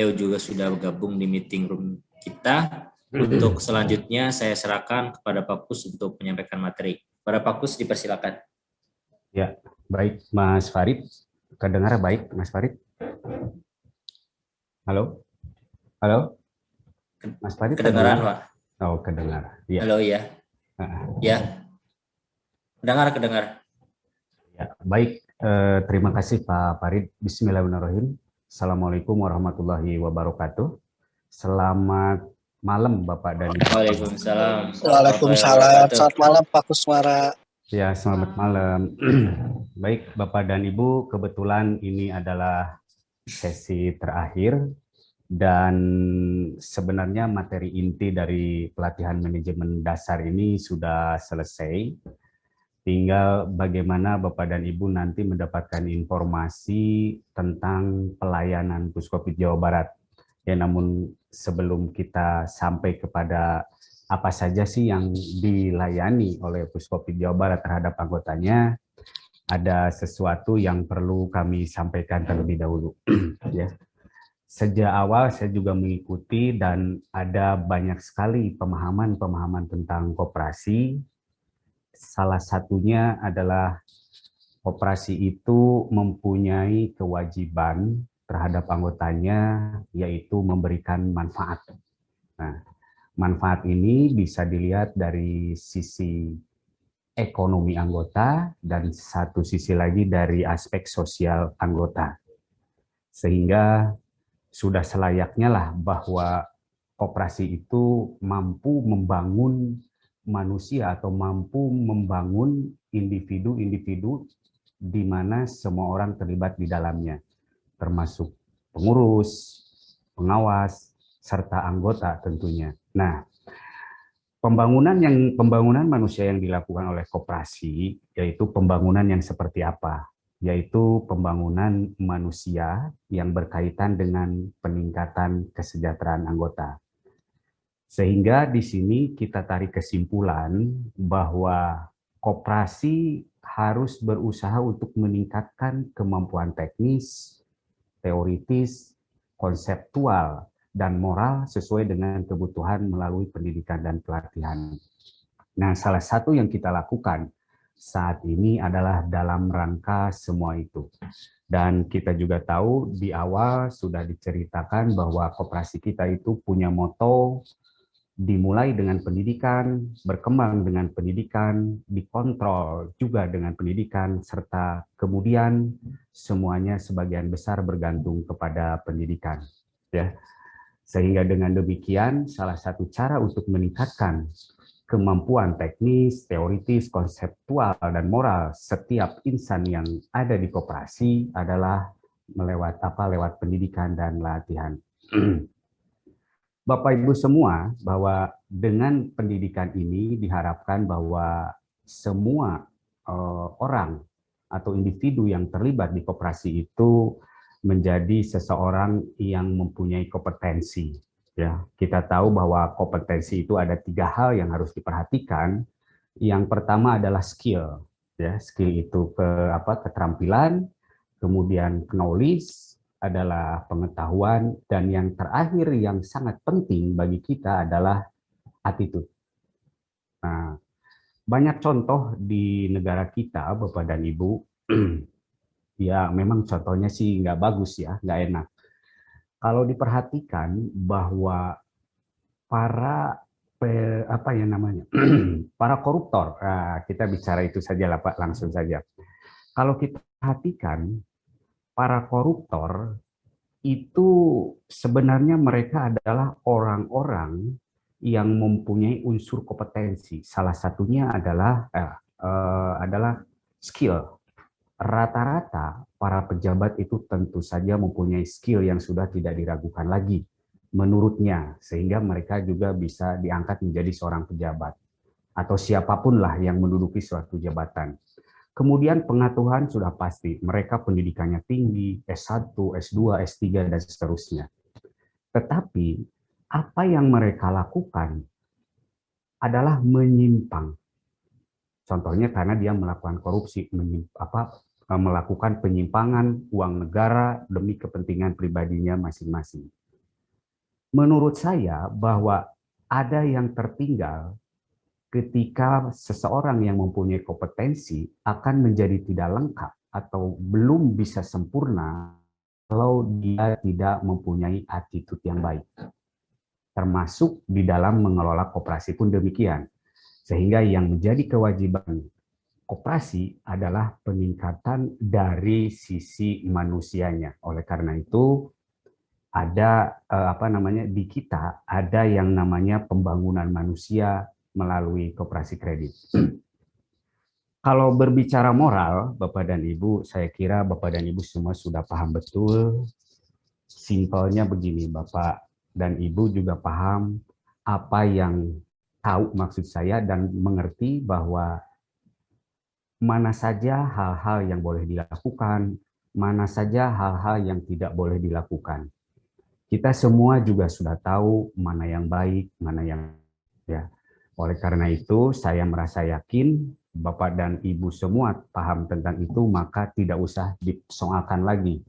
Beliau juga sudah bergabung di meeting room kita. Untuk selanjutnya saya serahkan kepada Pak Kus untuk menyampaikan materi. Pada Pak Kus dipersilakan. Ya, baik Mas Farid. Kedengar baik Mas Farid? Halo? Halo? Mas Farid kedengaran, Pak. Oh, kedengar. Ya. Halo ya. Ya. Kedengar. Ya, baik. Terima kasih Pak Farid. Bismillahirrahmanirrahim. Assalamualaikum warahmatullahi wabarakatuh. Selamat malam Bapak dan Ibu. Waalaikumsalam. Waalaikumsalam. Selamat malam Pak Kusmara. Ya, selamat malam. Baik Bapak dan Ibu, kebetulan ini adalah sesi terakhir dan sebenarnya materi inti dari pelatihan manajemen dasar ini sudah selesai. Tinggal bagaimana Bapak dan Ibu nanti mendapatkan informasi tentang pelayanan Puskopit Jawa Barat. Ya, namun sebelum kita sampai kepada apa saja sih yang dilayani oleh Puskopit Jawa Barat terhadap anggotanya, ada sesuatu yang perlu kami sampaikan terlebih dahulu. Ya. Sejak awal saya juga mengikuti dan ada banyak sekali pemahaman tentang koperasi. Salah satunya adalah koperasi itu mempunyai kewajiban terhadap anggotanya, yaitu memberikan manfaat. Nah, manfaat ini bisa dilihat dari sisi ekonomi anggota dan satu sisi lagi dari aspek sosial anggota. Sehingga sudah selayaknya lah bahwa koperasi itu mampu membangun manusia atau mampu membangun individu-individu di mana semua orang terlibat di dalamnya, termasuk pengurus, pengawas, serta anggota tentunya. Nah, pembangunan manusia yang dilakukan oleh koperasi yaitu pembangunan yang seperti apa? Yaitu pembangunan manusia yang berkaitan dengan peningkatan kesejahteraan anggota. Sehingga di sini kita tarik kesimpulan bahwa koperasi harus berusaha untuk meningkatkan kemampuan teknis, teoritis, konseptual, dan moral sesuai dengan kebutuhan melalui pendidikan dan pelatihan. Nah, salah satu yang kita lakukan saat ini adalah dalam rangka semua itu. Dan kita juga tahu di awal sudah diceritakan bahwa koperasi kita itu punya moto dimulai dengan pendidikan, berkembang dengan pendidikan, dikontrol juga dengan pendidikan, serta kemudian semuanya sebagian besar bergantung kepada pendidikan. Ya. Sehingga dengan demikian, salah satu cara untuk meningkatkan kemampuan teknis, teoritis, konseptual, dan moral setiap insan yang ada di koperasi adalah lewat pendidikan dan latihan. Bapak Ibu semua, bahwa dengan pendidikan ini diharapkan bahwa semua orang atau individu yang terlibat di koperasi itu menjadi seseorang yang mempunyai kompetensi. Ya, kita tahu bahwa kompetensi itu ada 3 hal yang harus diperhatikan. Yang pertama adalah skill. Ya, skill itu keterampilan, kemudian knowledge adalah pengetahuan, dan yang terakhir yang sangat penting bagi kita adalah attitude. Nah, banyak contoh di negara kita, Bapak dan Ibu, ya memang contohnya sih nggak bagus ya, nggak enak. Kalau diperhatikan bahwa para para koruptor, kita bicara itu saja lah Pak, langsung saja. Kalau kita perhatikan para koruptor itu sebenarnya mereka adalah orang-orang yang mempunyai unsur kompetensi. Salah satunya adalah skill. Rata-rata para pejabat itu tentu saja mempunyai skill yang sudah tidak diragukan lagi menurutnya, sehingga mereka juga bisa diangkat menjadi seorang pejabat atau siapapun lah yang menduduki suatu jabatan. Kemudian pengetahuan sudah pasti, mereka pendidikannya tinggi, S1, S2, S3, dan seterusnya. Tetapi apa yang mereka lakukan adalah menyimpang. Contohnya karena dia melakukan korupsi, melakukan penyimpangan uang negara demi kepentingan pribadinya masing-masing. menurut saya bahwa ada yang tertinggal ketika seseorang yang mempunyai kompetensi akan menjadi tidak lengkap atau belum bisa sempurna kalau dia tidak mempunyai attitude yang baik. Termasuk di dalam mengelola koperasi pun demikian. Sehingga yang menjadi kewajiban koperasi adalah peningkatan dari sisi manusianya. Oleh karena itu, ada di kita ada yang namanya pembangunan manusia melalui koperasi kredit. Kalau berbicara moral, Bapak dan Ibu, saya kira Bapak dan Ibu semua sudah paham betul. Simpelnya begini, Bapak dan Ibu juga paham apa yang tahu maksud saya dan mengerti bahwa mana saja hal-hal yang boleh dilakukan, mana saja hal-hal yang tidak boleh dilakukan. Kita semua juga sudah tahu mana yang baik, mana yang ya. Oleh karena itu, saya merasa yakin Bapak dan Ibu semua paham tentang itu, maka tidak usah disoalkan lagi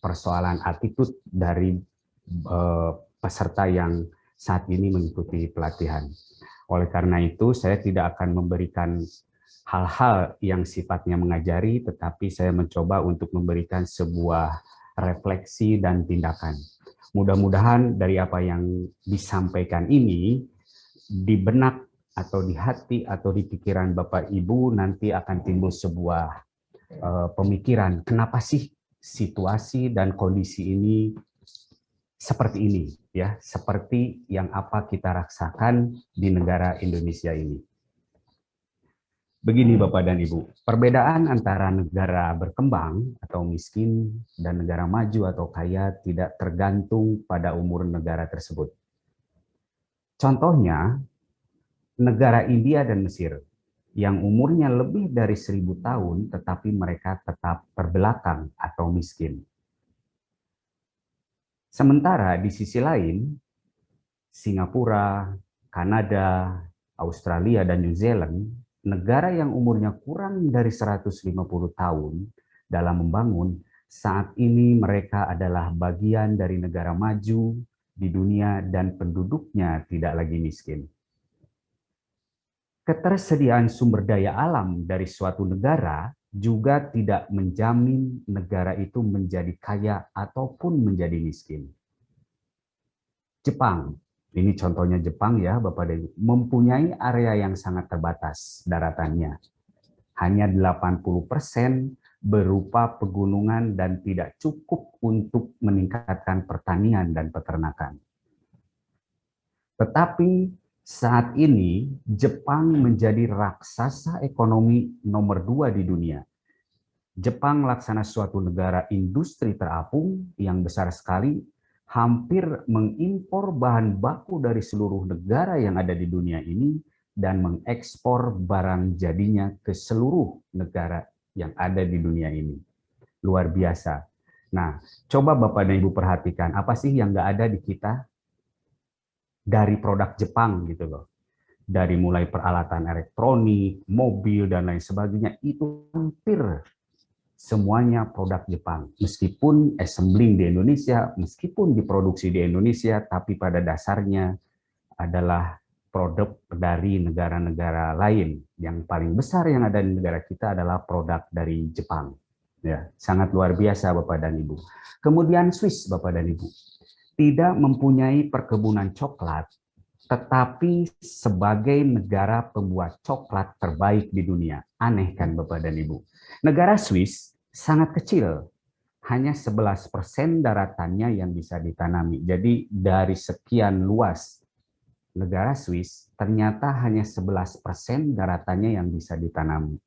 persoalan attitude dari peserta yang saat ini mengikuti pelatihan. Oleh karena itu, saya tidak akan memberikan hal-hal yang sifatnya mengajari, tetapi saya mencoba untuk memberikan sebuah refleksi dan tindakan. Mudah-mudahan dari apa yang disampaikan ini, di benak atau di hati atau di pikiran Bapak Ibu nanti akan timbul sebuah pemikiran, kenapa sih situasi dan kondisi ini seperti ini, ya, seperti yang apa kita rasakan di negara Indonesia ini. Begini Bapak dan Ibu, perbedaan antara negara berkembang atau miskin dan negara maju atau kaya tidak tergantung pada umur negara tersebut. Contohnya, negara India dan Mesir yang umurnya lebih dari 1000 tahun tetapi mereka tetap terbelakang atau miskin. Sementara di sisi lain, Singapura, Kanada, Australia, dan New Zealand, negara yang umurnya kurang dari 150 tahun dalam membangun, saat ini mereka adalah bagian dari negara maju di dunia dan penduduknya tidak lagi miskin. Ketersediaan sumber daya alam dari suatu negara juga tidak menjamin negara itu menjadi kaya ataupun menjadi miskin. Jepang, ini contohnya Jepang ya Bapak dan Ibu, mempunyai area yang sangat terbatas daratannya. Hanya 80% berupa pegunungan dan tidak cukup untuk meningkatkan pertanian dan peternakan. Tetapi saat ini Jepang menjadi raksasa ekonomi nomor 2 di dunia. Jepang laksana suatu negara industri terapung yang besar sekali, hampir mengimpor bahan baku dari seluruh negara yang ada di dunia ini dan mengekspor barang jadinya ke seluruh negara yang ada di dunia ini. Luar biasa. Nah, coba Bapak dan Ibu perhatikan, apa sih yang nggak ada di kita dari produk Jepang gitu loh. Dari mulai peralatan elektronik, mobil, dan lain sebagainya, itu hampir semuanya produk Jepang. Meskipun assembling di Indonesia, meskipun diproduksi di Indonesia, tapi pada dasarnya adalah produk dari negara-negara lain. Yang paling besar yang ada di negara kita adalah produk dari Jepang. Ya, sangat luar biasa Bapak dan Ibu. Kemudian Swiss Bapak dan Ibu tidak mempunyai perkebunan coklat, tetapi sebagai negara pembuat coklat terbaik di dunia. Aneh kan Bapak dan Ibu? Negara Swiss sangat kecil, hanya 11% daratannya yang bisa ditanami. Jadi dari sekian luas negara Swiss, ternyata hanya 11% daratannya yang bisa ditanami.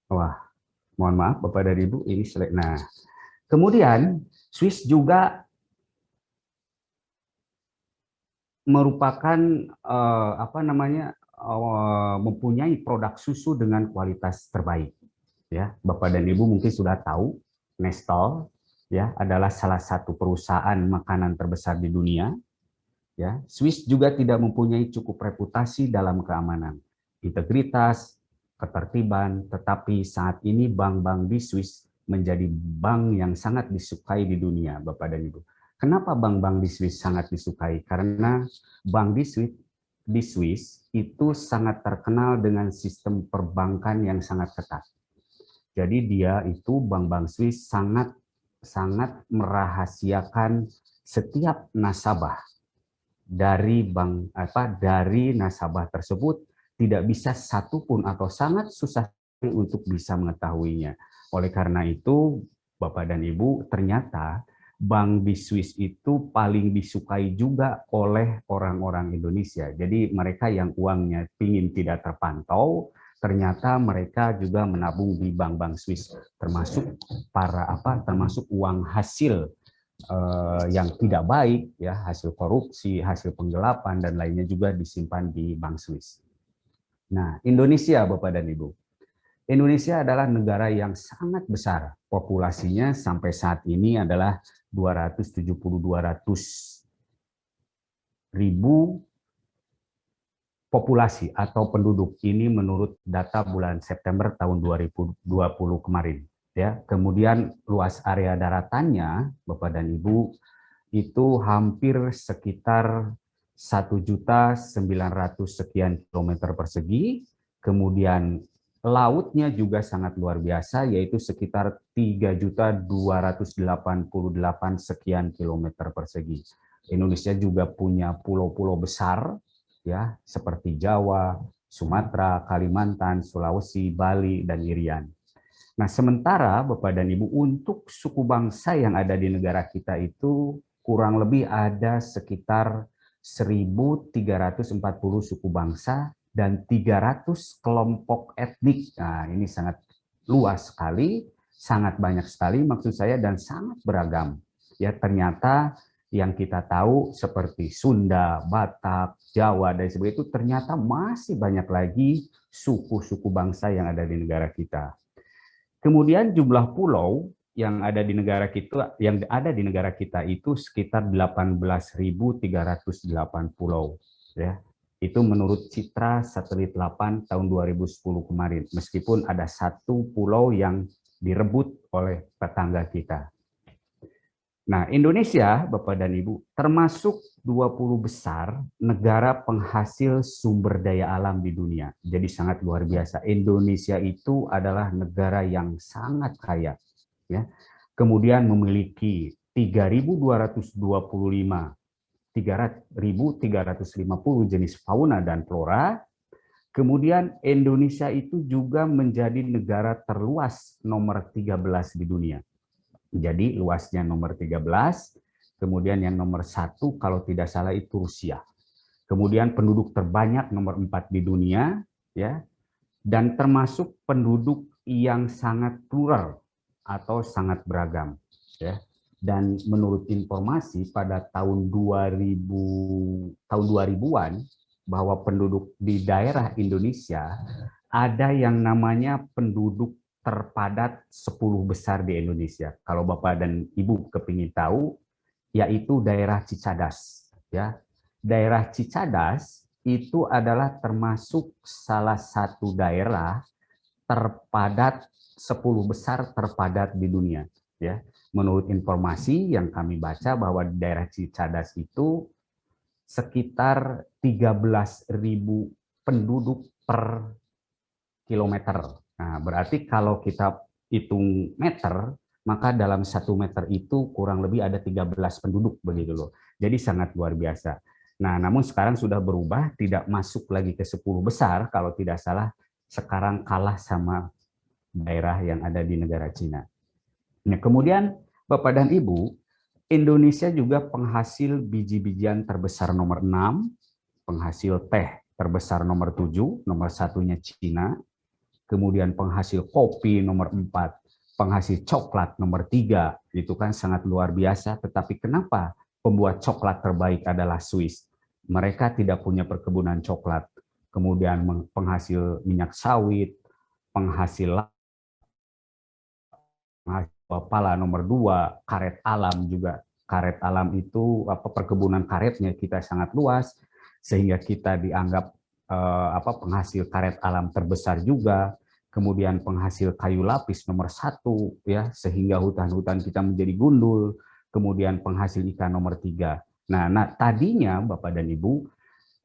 Wah, mohon maaf Bapak dan Ibu, ini slide. Nah, kemudian Swiss juga merupakan mempunyai produk susu dengan kualitas terbaik. Ya, Bapak dan Ibu mungkin sudah tahu, Nestle ya adalah salah satu perusahaan makanan terbesar di dunia. Ya, Swiss juga tidak mempunyai cukup reputasi dalam keamanan, integritas, ketertiban, tetapi saat ini bank-bank di Swiss menjadi bank yang sangat disukai di dunia, Bapak dan Ibu. Kenapa bank-bank di Swiss sangat disukai? Karena bank di Swiss itu sangat terkenal dengan sistem perbankan yang sangat ketat. Jadi dia itu bank-bank Swiss sangat merahasiakan setiap nasabah dari nasabah tersebut tidak bisa satupun atau sangat susah untuk bisa mengetahuinya. Oleh karena itu, Bapak dan Ibu, ternyata bank di Swiss itu paling disukai juga oleh orang-orang Indonesia. Jadi mereka yang uangnya ingin tidak terpantau, ternyata mereka juga menabung di bank-bank Swiss, termasuk termasuk uang hasil yang tidak baik, ya, hasil korupsi, hasil penggelapan, dan lainnya juga disimpan di bank Swiss. Nah, Indonesia, Bapak dan Ibu. Indonesia adalah negara yang sangat besar. Populasinya sampai saat ini adalah 270-200 ribu populasi atau penduduk. Ini menurut data bulan September tahun 2020 kemarin. Ya, kemudian luas area daratannya, Bapak dan Ibu, itu hampir sekitar 1.900.000 sekian kilometer persegi. Kemudian lautnya juga sangat luar biasa, yaitu sekitar 3.288 sekian kilometer persegi. Indonesia juga punya pulau-pulau besar, ya, seperti Jawa, Sumatera, Kalimantan, Sulawesi, Bali, dan Irian. Nah, sementara Bapak dan Ibu, untuk suku bangsa yang ada di negara kita itu kurang lebih ada sekitar 1.340 suku bangsa dan 300 kelompok etnik. Nah, ini sangat luas sekali, sangat banyak sekali maksud saya, dan sangat beragam. Ya, ternyata yang kita tahu seperti Sunda, Batak, Jawa, dan sebagainya itu ternyata masih banyak lagi suku-suku bangsa yang ada di negara kita. Kemudian jumlah pulau yang ada di negara kita itu sekitar 18.308 pulau, ya. Itu menurut Citra Satelit 8 tahun 2010 kemarin, meskipun ada satu pulau yang direbut oleh tetangga kita. Nah, Indonesia, Bapak dan Ibu, termasuk 20 besar negara penghasil sumber daya alam di dunia. Jadi sangat luar biasa. Indonesia itu adalah negara yang sangat kaya, ya. Kemudian memiliki 3.350 jenis fauna dan flora. Kemudian Indonesia itu juga menjadi negara terluas nomor 13 di dunia. Jadi luasnya nomor 13, kemudian yang nomor 1 kalau tidak salah itu Rusia. Kemudian penduduk terbanyak nomor 4 di dunia, ya, dan termasuk penduduk yang sangat plural atau sangat beragam, ya. Dan menurut informasi pada tahun 2000-an bahwa penduduk di daerah Indonesia ada yang namanya penduduk terpadat 10 besar di Indonesia. Kalau Bapak dan Ibu kepingin tahu, yaitu daerah Cicadas. Ya, daerah Cicadas itu adalah termasuk salah satu daerah terpadat 10 besar terpadat di dunia. Ya, menurut informasi yang kami baca bahwa daerah Cicadas itu sekitar 13.000 penduduk per kilometer. Nah, berarti kalau kita hitung meter, maka dalam 1 meter itu kurang lebih ada 13 penduduk begitu loh. Jadi sangat luar biasa. Nah, namun sekarang sudah berubah, tidak masuk lagi ke 10 besar, kalau tidak salah sekarang kalah sama daerah yang ada di negara Cina. Nah, kemudian Bapak dan Ibu, Indonesia juga penghasil biji-bijian terbesar nomor 6, penghasil teh terbesar nomor 7, nomor satunya Cina. Kemudian penghasil kopi nomor 4, penghasil coklat nomor 3, itu kan sangat luar biasa. Tetapi kenapa pembuat coklat terbaik adalah Swiss? Mereka tidak punya perkebunan coklat. Kemudian penghasil minyak sawit, penghasil pala nomor 2, karet alam juga. Karet alam itu perkebunan karetnya kita sangat luas, sehingga kita dianggap penghasil karet alam terbesar juga, kemudian penghasil kayu lapis nomor 1 ya, sehingga hutan-hutan kita menjadi gundul, kemudian penghasil ikan nomor 3. Nah, tadinya Bapak dan Ibu,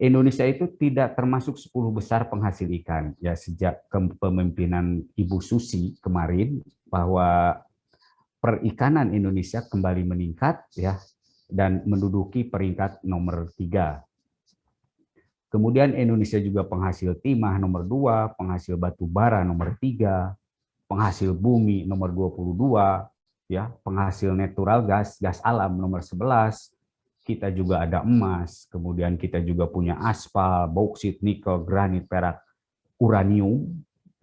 Indonesia itu tidak termasuk 10 besar penghasil ikan ya, sejak kepemimpinan Ibu Susi kemarin, bahwa perikanan Indonesia kembali meningkat ya, dan menduduki peringkat nomor 3. Kemudian Indonesia juga penghasil timah nomor 2, penghasil batu bara nomor 3, penghasil bumi nomor 22, ya, penghasil natural gas, gas alam nomor 11. Kita juga ada emas, kemudian kita juga punya aspal, bauksit, nikel, granit, perak, uranium.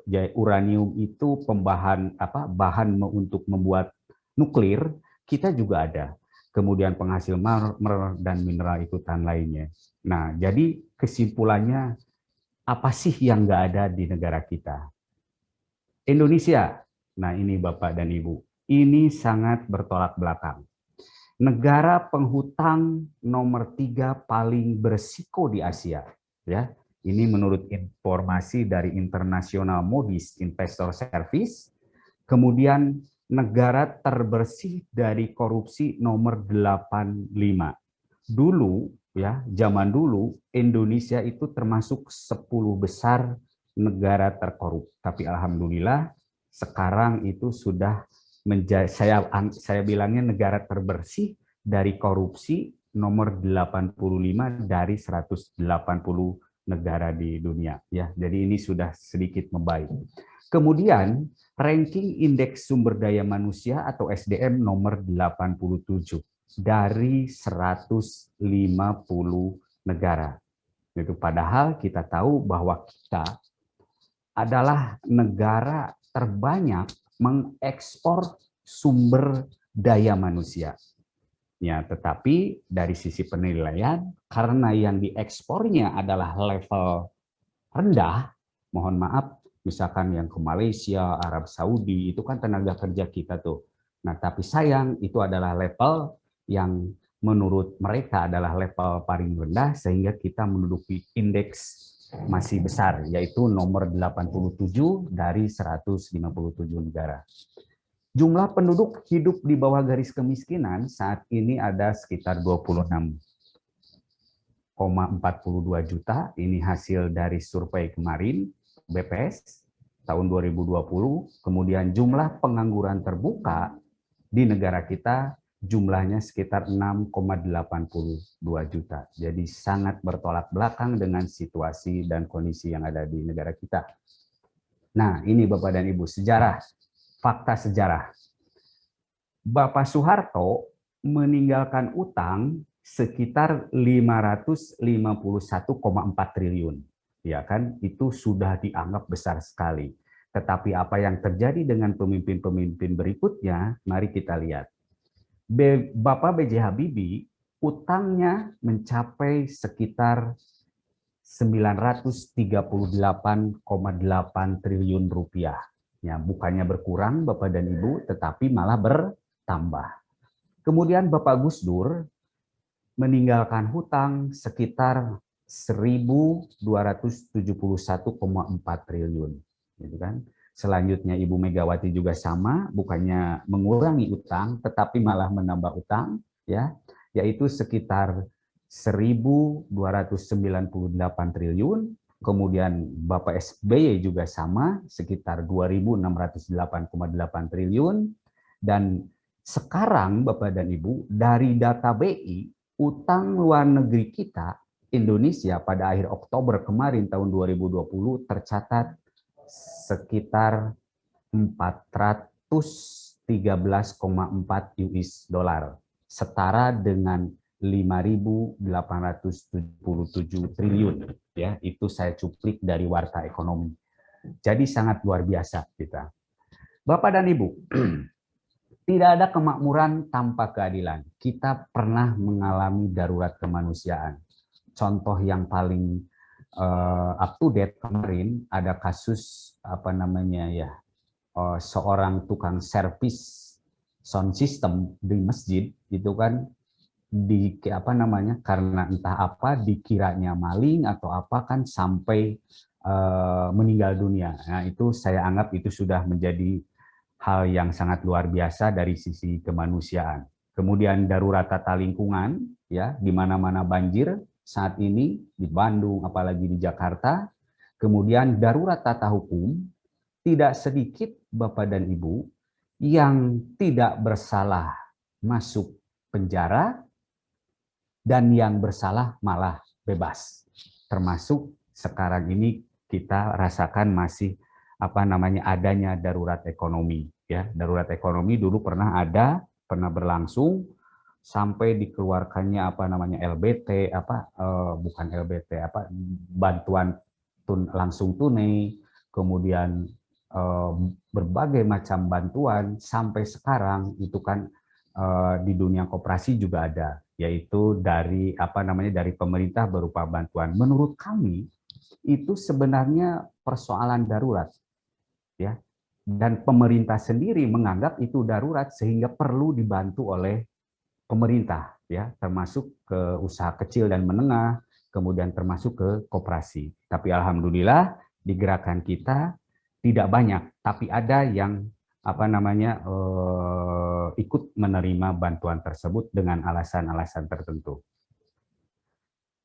Jadi uranium itu bahan untuk membuat nuklir, kita juga ada. Kemudian penghasil marmer dan mineral ikutan lainnya. Nah, jadi kesimpulannya, apa sih yang nggak ada di negara kita? Indonesia. Nah, ini Bapak dan Ibu, ini sangat bertolak belakang. Negara penghutang nomor 3 paling berisiko di Asia. Ya, ini menurut informasi dari International Moody's Investor Service. Kemudian negara terbersih dari korupsi nomor 85. Dulu ya, zaman dulu Indonesia itu termasuk 10 besar negara terkorup. Tapi alhamdulillah sekarang itu sudah menjadi, saya bilangnya negara terbersih dari korupsi nomor 85 dari 180 negara di dunia ya. Jadi ini sudah sedikit membaik. Kemudian ranking indeks sumber daya manusia atau SDM nomor 87 dari 150 negara. Itu padahal kita tahu bahwa kita adalah negara terbanyak mengekspor sumber daya manusia. Ya, tetapi dari sisi penilaian, karena yang diekspornya adalah level rendah, mohon maaf, misalkan yang ke Malaysia, Arab Saudi, itu kan tenaga kerja kita tuh. Nah, tapi sayang itu adalah level yang menurut mereka adalah level paling rendah, sehingga kita menduduki indeks masih besar, yaitu nomor 87 dari 157 negara. Jumlah penduduk hidup di bawah garis kemiskinan saat ini ada sekitar 26,42 juta. Ini hasil dari survei kemarin BPS tahun 2020. Kemudian jumlah pengangguran terbuka di negara kita jumlahnya sekitar 6,82 juta. Jadi sangat bertolak belakang dengan situasi dan kondisi yang ada di negara kita. Nah, ini Bapak dan Ibu, sejarah, fakta sejarah. Bapak Soeharto meninggalkan utang sekitar 551,4 triliun. Ya kan, itu sudah dianggap besar sekali. Tetapi apa yang terjadi dengan pemimpin-pemimpin berikutnya, mari kita lihat. Bapak B.J. Habibie, utangnya mencapai sekitar 938,8 triliun rupiah. Ya, bukannya berkurang Bapak dan Ibu, tetapi malah bertambah. Kemudian Bapak Gus Dur meninggalkan hutang sekitar 1.271,4 triliun. Gitu kan? Selanjutnya Ibu Megawati juga sama, bukannya mengurangi utang, tetapi malah menambah utang, ya, yaitu sekitar 1.298 triliun. Kemudian Bapak SBY juga sama, sekitar 2.608,8 triliun. Dan sekarang Bapak dan Ibu, dari data BI, utang luar negeri kita, Indonesia pada akhir Oktober kemarin tahun 2020 tercatat sekitar 413,4 US dollar, setara dengan 5.877 triliun. Ya, itu saya cuplik dari Warta Ekonomi. Jadi sangat luar biasa kita. Bapak dan Ibu, tidak ada kemakmuran tanpa keadilan. Kita pernah mengalami darurat kemanusiaan. Contoh yang paling up to date kemarin ada kasus seorang tukang servis sound system di masjid itu kan karena entah apa dikiranya maling atau apa kan sampai meninggal dunia. Nah, itu saya anggap itu sudah menjadi hal yang sangat luar biasa dari sisi kemanusiaan. Kemudian darurat tata lingkungan, ya, di mana-mana banjir saat ini di Bandung, apalagi di Jakarta. Kemudian darurat tata hukum, tidak sedikit Bapak dan Ibu yang tidak bersalah masuk penjara dan yang bersalah malah bebas. Termasuk sekarang ini kita rasakan masih adanya darurat ekonomi, ya. Darurat ekonomi dulu pernah berlangsung sampai dikeluarkannya LBT bukan LBT bantuan langsung tunai, kemudian berbagai macam bantuan sampai sekarang itu kan di dunia koperasi juga ada, yaitu dari dari pemerintah berupa bantuan. Menurut kami itu sebenarnya persoalan darurat, ya, dan pemerintah sendiri menganggap itu darurat sehingga perlu dibantu oleh pemerintah, ya, termasuk ke usaha kecil dan menengah, kemudian termasuk ke koperasi. Tapi alhamdulillah di gerakan kita tidak banyak, tapi ada yang ikut menerima bantuan tersebut dengan alasan-alasan tertentu.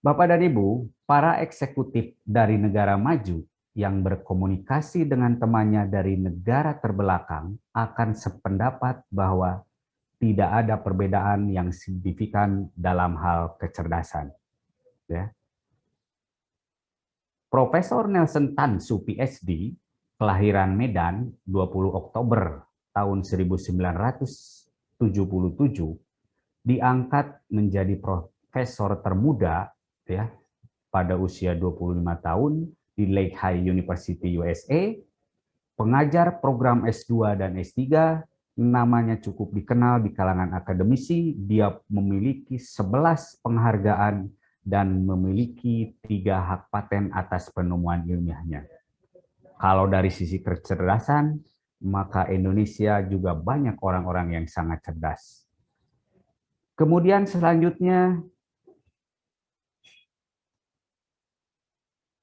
Bapak dan Ibu, para eksekutif dari negara maju yang berkomunikasi dengan temannya dari negara terbelakang akan sependapat bahwa tidak ada perbedaan yang signifikan dalam hal kecerdasan. Ya. Profesor Nelson Tansu, PhD, kelahiran Medan 20 Oktober tahun 1977, diangkat menjadi profesor termuda, ya, pada usia 25 tahun di Lehigh University USA, pengajar program S2 dan S3, namanya cukup dikenal di kalangan akademisi. Dia memiliki 11 penghargaan dan memiliki 3 hak paten atas penemuan ilmiahnya. Kalau dari sisi kecerdasan, maka Indonesia juga banyak orang-orang yang sangat cerdas. Kemudian selanjutnya,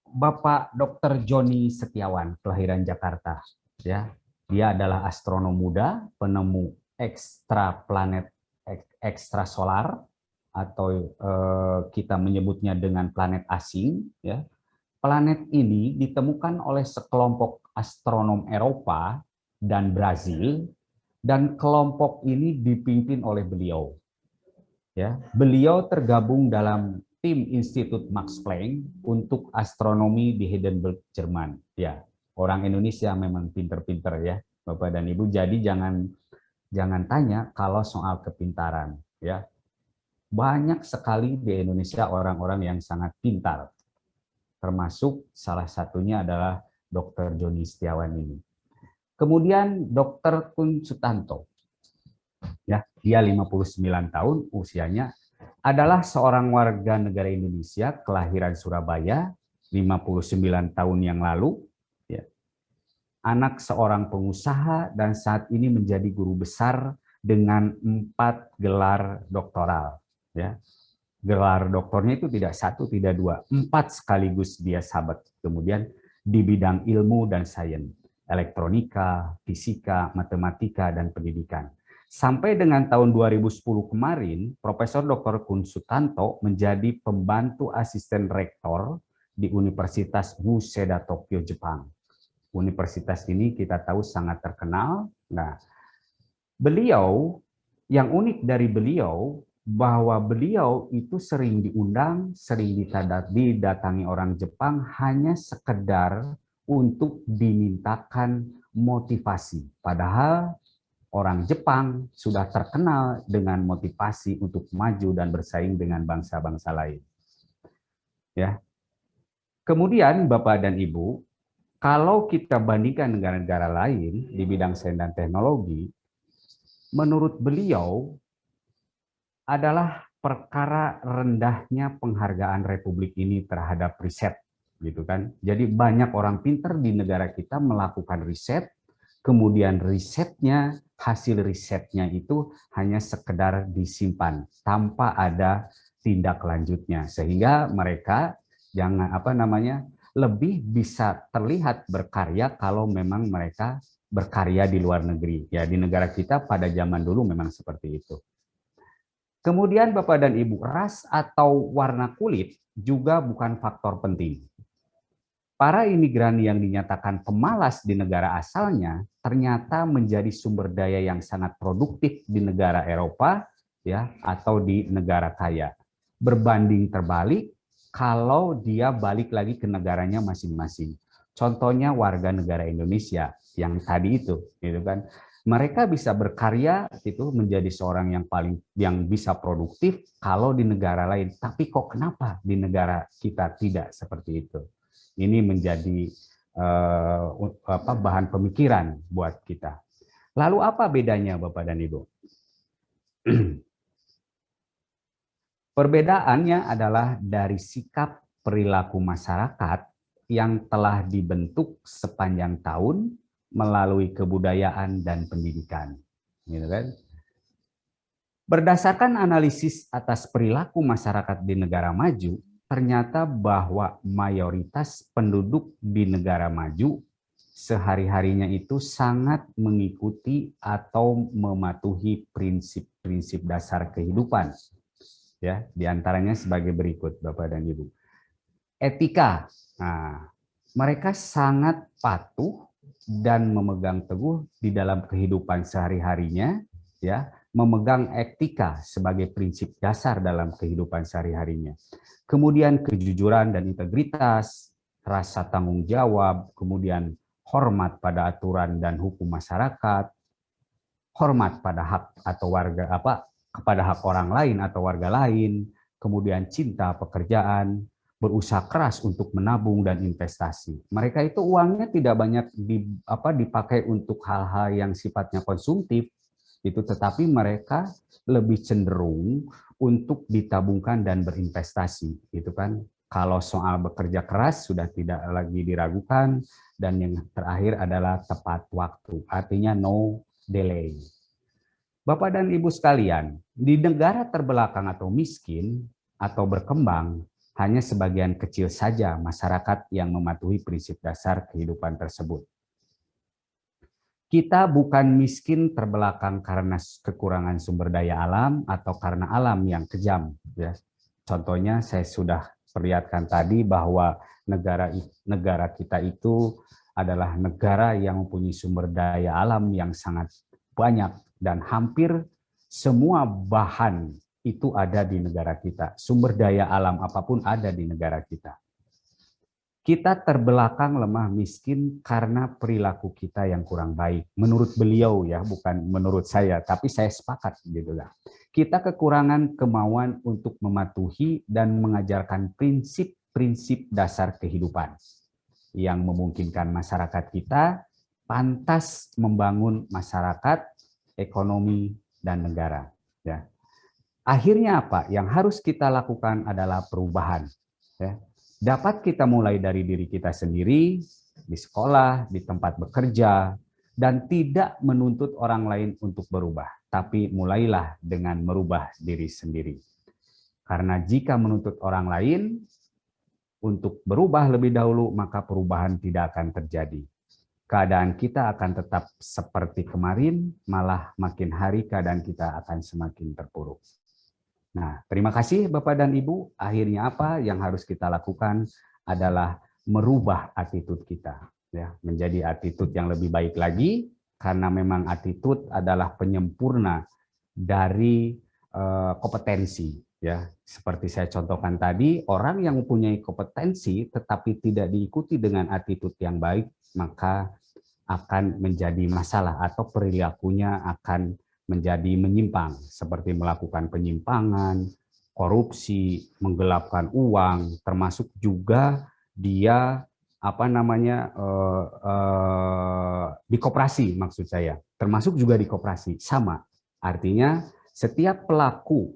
Bapak Dr. Joni Setiawan, kelahiran Jakarta. Ya, dia adalah astronom muda, penemu ekstrasolar atau kita menyebutnya dengan planet asing. Ya, planet ini ditemukan oleh sekelompok astronom Eropa dan Brazil, dan kelompok ini dipimpin oleh beliau. Ya, beliau tergabung dalam tim Institut Max Planck untuk astronomi di Heidelberg, Jerman. Ya, orang Indonesia memang pinter-pinter, ya, Bapak dan Ibu. Jadi jangan tanya kalau soal kepintaran, ya. Banyak sekali di Indonesia orang-orang yang sangat pintar. Termasuk salah satunya adalah Dr. Joni Setiawan ini. Kemudian Dr. Kun Sutanto. Ya, dia 59 tahun usianya, adalah seorang warga negara Indonesia kelahiran Surabaya 59 tahun yang lalu, ya. Anak seorang pengusaha dan saat ini menjadi guru besar dengan 4 gelar doktoral, ya. Gelar doktornya itu tidak 1, tidak 2, 4 sekaligus dia sahabat. Kemudian di bidang ilmu dan sains, elektronika, fisika, matematika, dan pendidikan. Sampai dengan tahun 2010 kemarin, Profesor Dr. Kun Sutanto menjadi pembantu asisten rektor di Universitas Waseda Tokyo, Jepang. Universitas ini kita tahu sangat terkenal. Nah, beliau, yang unik dari beliau, bahwa beliau itu sering diundang, sering didatangi orang Jepang hanya sekedar untuk dimintakan motivasi. Padahal orang Jepang sudah terkenal dengan motivasi untuk maju dan bersaing dengan bangsa-bangsa lain. Ya. Kemudian Bapak dan Ibu, kalau kita bandingkan negara-negara lain di bidang sains dan teknologi, menurut beliau adalah perkara rendahnya penghargaan Republik ini terhadap riset, gitu kan. Jadi banyak orang pintar di negara kita melakukan riset, kemudian risetnya hasil risetnya itu hanya sekedar disimpan tanpa ada tindak lanjutnya, sehingga mereka jangan lebih bisa terlihat berkarya kalau memang mereka berkarya di luar negeri. Ya, di negara kita pada zaman dulu memang seperti itu. Kemudian Bapak dan Ibu, ras atau warna kulit juga bukan faktor penting. Para imigran yang dinyatakan pemalas di negara asalnya ternyata menjadi sumber daya yang sangat produktif di negara Eropa, ya, atau di negara kaya. Berbanding terbalik kalau dia balik lagi ke negaranya masing-masing. Contohnya warga negara Indonesia yang tadi itu, gitu kan. Mereka bisa berkarya itu menjadi seorang yang bisa produktif kalau di negara lain. Tapi kok kenapa di negara kita tidak seperti itu? Ini menjadi bahan pemikiran buat kita. Lalu apa bedanya Bapak dan Ibu? Perbedaannya adalah dari sikap perilaku masyarakat yang telah dibentuk sepanjang tahun melalui kebudayaan dan pendidikan. Gitu kan? Berdasarkan analisis atas perilaku masyarakat di negara maju, ternyata bahwa mayoritas penduduk di negara maju sehari-harinya itu sangat mengikuti atau mematuhi prinsip-prinsip dasar kehidupan. Ya, diantaranya sebagai berikut, Bapak dan Ibu. Etika. Nah, mereka sangat patuh dan memegang teguh di dalam kehidupan sehari-harinya, ya, memegang etika sebagai prinsip dasar dalam kehidupan sehari-harinya. Kemudian kejujuran dan integritas, rasa tanggung jawab, kemudian hormat pada aturan dan hukum masyarakat, hormat pada hak atau kepada hak orang lain atau warga lain, kemudian cinta pekerjaan, berusaha keras untuk menabung dan investasi. Mereka itu uangnya tidak banyak dipakai untuk hal-hal yang sifatnya konsumtif, itu, tetapi mereka lebih cenderung untuk ditabungkan dan berinvestasi, gitu kan. Kalau soal bekerja keras sudah tidak lagi diragukan, dan yang terakhir adalah tepat waktu, artinya no delay. Bapak dan Ibu sekalian, di negara terbelakang atau miskin atau berkembang, hanya sebagian kecil saja masyarakat yang mematuhi prinsip dasar kehidupan tersebut. Kita bukan miskin terbelakang karena kekurangan sumber daya alam atau karena alam yang kejam. Ya. Contohnya saya sudah perlihatkan tadi bahwa negara kita itu adalah negara yang mempunyai sumber daya alam yang sangat banyak dan hampir semua bahan itu ada di negara kita. Sumber daya alam apapun ada di negara kita. Kita terbelakang, lemah, miskin karena perilaku kita yang kurang baik. Menurut beliau ya, bukan menurut saya, tapi saya sepakat gitu lah. Kita kekurangan kemauan untuk mematuhi dan mengajarkan prinsip-prinsip dasar kehidupan yang memungkinkan masyarakat kita pantas membangun masyarakat, ekonomi, dan negara. Ya. Akhirnya apa? Yang harus kita lakukan adalah perubahan. Ya. Dapat kita mulai dari diri kita sendiri, di sekolah, di tempat bekerja, dan tidak menuntut orang lain untuk berubah. Tapi mulailah dengan merubah diri sendiri. Karena jika menuntut orang lain untuk berubah lebih dahulu, maka perubahan tidak akan terjadi. Keadaan kita akan tetap seperti kemarin, malah makin hari keadaan kita akan semakin terpuruk. Nah, terima kasih Bapak dan Ibu. Akhirnya apa yang harus kita lakukan adalah merubah attitude kita, ya, menjadi attitude yang lebih baik lagi, karena memang attitude adalah penyempurna dari kompetensi. Ya, seperti saya contohkan tadi, orang yang mempunyai kompetensi tetapi tidak diikuti dengan attitude yang baik, maka akan menjadi masalah atau perilakunya akan menjadi menyimpang, seperti melakukan penyimpangan, korupsi, menggelapkan uang, termasuk juga dia di koperasi, maksud saya, termasuk juga di koperasi, sama. Artinya setiap pelaku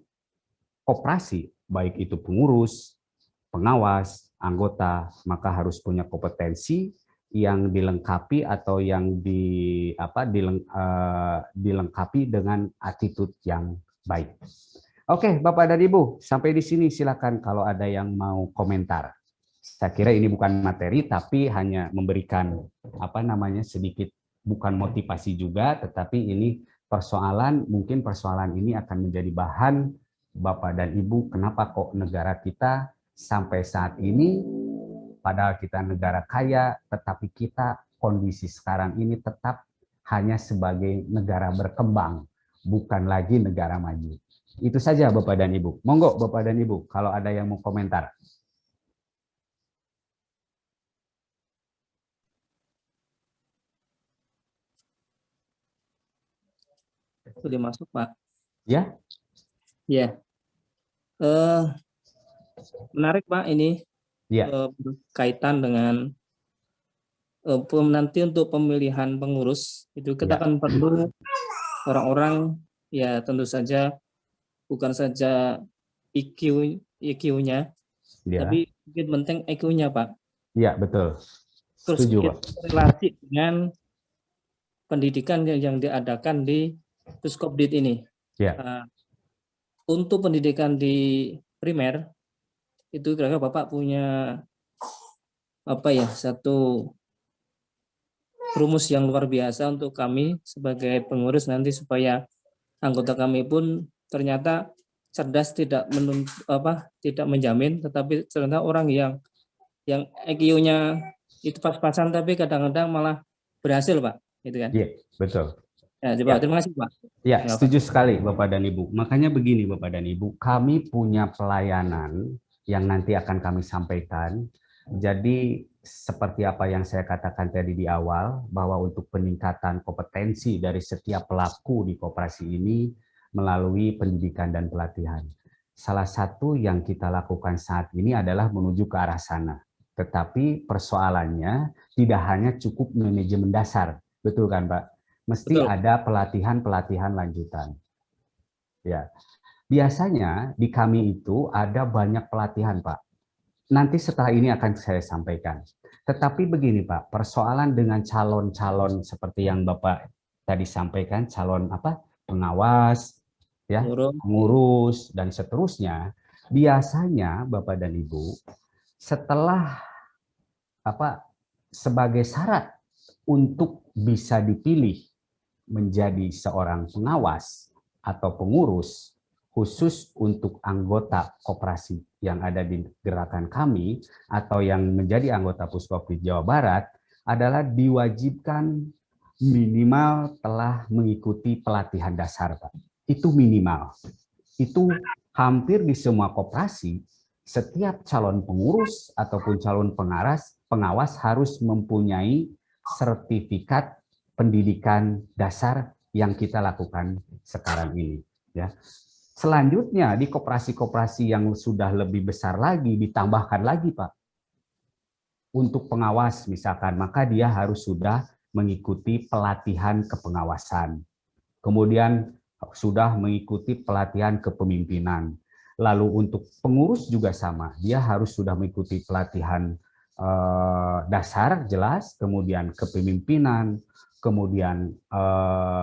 koperasi, baik itu pengurus, pengawas, anggota, maka harus punya kompetensi yang dilengkapi atau yang dilengkapi dengan attitude yang baik. Oke, Bapak dan Ibu, sampai di sini silakan kalau ada yang mau komentar. Saya kira ini bukan materi, tapi hanya memberikan sedikit, bukan motivasi juga, tetapi ini persoalan, mungkin persoalan ini akan menjadi bahan Bapak dan Ibu, kenapa kok negara kita sampai saat ini, padahal kita negara kaya, tetapi kita kondisi sekarang ini tetap hanya sebagai negara berkembang, bukan lagi negara maju. Itu saja Bapak dan Ibu. Monggo Bapak dan Ibu, kalau ada yang mau komentar. Sudah masuk, Pak. Ya. Ya. Menarik, Pak, ini. Ya. Kaitan dengan nanti untuk pemilihan pengurus, itu kita akan perlu orang-orang, ya tentu saja bukan saja IQ-nya, tapi mungkin penting IQ-nya, Pak. Iya, betul. Terus Setuju, Pak. relasi dengan pendidikan yang diadakan di Puskopdit ini. Ya. Untuk pendidikan di primer, itu kira-kira Bapak punya satu rumus yang luar biasa untuk kami sebagai pengurus nanti, supaya anggota kami pun ternyata cerdas, tidak menjamin, tetapi ternyata orang yang IQ-nya itu pas-pasan tapi kadang-kadang malah berhasil, Pak, gitu kan? Iya, betul. Ya, coba, terima kasih, Pak. Ya, setuju sekali Bapak dan Ibu. Makanya begini Bapak dan Ibu, kami punya pelayanan yang nanti akan kami sampaikan. Jadi seperti apa yang saya katakan tadi di awal, bahwa untuk peningkatan kompetensi dari setiap pelaku di koperasi ini melalui pendidikan dan pelatihan. Salah satu yang kita lakukan saat ini adalah menuju ke arah sana. Tetapi persoalannya tidak hanya cukup manajemen dasar, betul kan Pak? Mesti ada pelatihan-pelatihan lanjutan. Ya, biasanya di kami itu ada banyak pelatihan, Pak. Nanti setelah ini akan saya sampaikan. Tetapi begini, Pak, persoalan dengan calon-calon seperti yang Bapak tadi sampaikan, calon pengawas, ya, pengurus dan seterusnya. Biasanya Bapak dan Ibu, setelah sebagai syarat untuk bisa dipilih menjadi seorang pengawas atau pengurus khusus untuk anggota koperasi yang ada di gerakan kami atau yang menjadi anggota Puskopdit Jawa Barat adalah diwajibkan minimal telah mengikuti pelatihan dasar, Pak. Itu minimal. Itu hampir di semua koperasi, setiap calon pengurus ataupun calon pengawas harus mempunyai sertifikat pendidikan dasar yang kita lakukan sekarang ini. Ya. Selanjutnya di koperasi-koperasi yang sudah lebih besar lagi ditambahkan lagi, Pak. Untuk pengawas misalkan, maka dia harus sudah mengikuti pelatihan kepengawasan. Kemudian sudah mengikuti pelatihan kepemimpinan. Lalu untuk pengurus juga sama, dia harus sudah mengikuti pelatihan dasar jelas, kemudian kepemimpinan, kemudian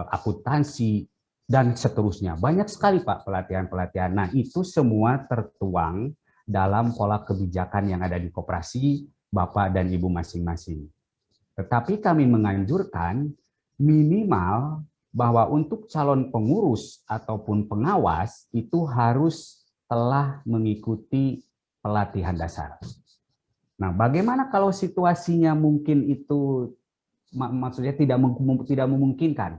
akuntansi, dan seterusnya. Banyak sekali Pak pelatihan-pelatihan. Nah itu semua tertuang dalam pola kebijakan yang ada di koperasi Bapak dan Ibu masing-masing. Tetapi kami menganjurkan minimal bahwa untuk calon pengurus ataupun pengawas itu harus telah mengikuti pelatihan dasar. Nah, bagaimana kalau situasinya mungkin itu maksudnya tidak memungkinkan?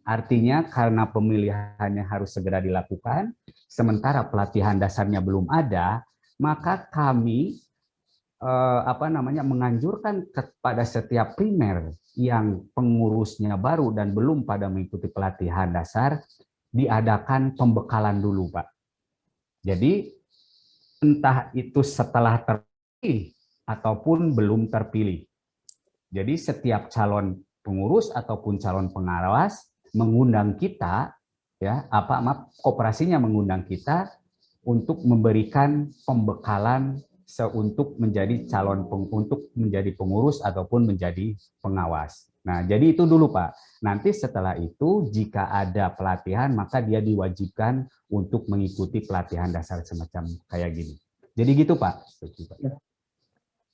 Artinya karena pemilihannya harus segera dilakukan, sementara pelatihan dasarnya belum ada, maka kami menganjurkan kepada setiap primer yang pengurusnya baru dan belum pada mengikuti pelatihan dasar, diadakan pembekalan dulu, Pak. Jadi entah itu setelah terpilih ataupun belum terpilih. Jadi setiap calon pengurus ataupun calon pengawas mengundang kita, ya, koperasinya mengundang kita untuk memberikan pembekalan untuk menjadi untuk menjadi pengurus ataupun menjadi pengawas. Nah, jadi itu dulu Pak. Nanti setelah itu jika ada pelatihan maka dia diwajibkan untuk mengikuti pelatihan dasar semacam kayak gini. Jadi gitu Pak.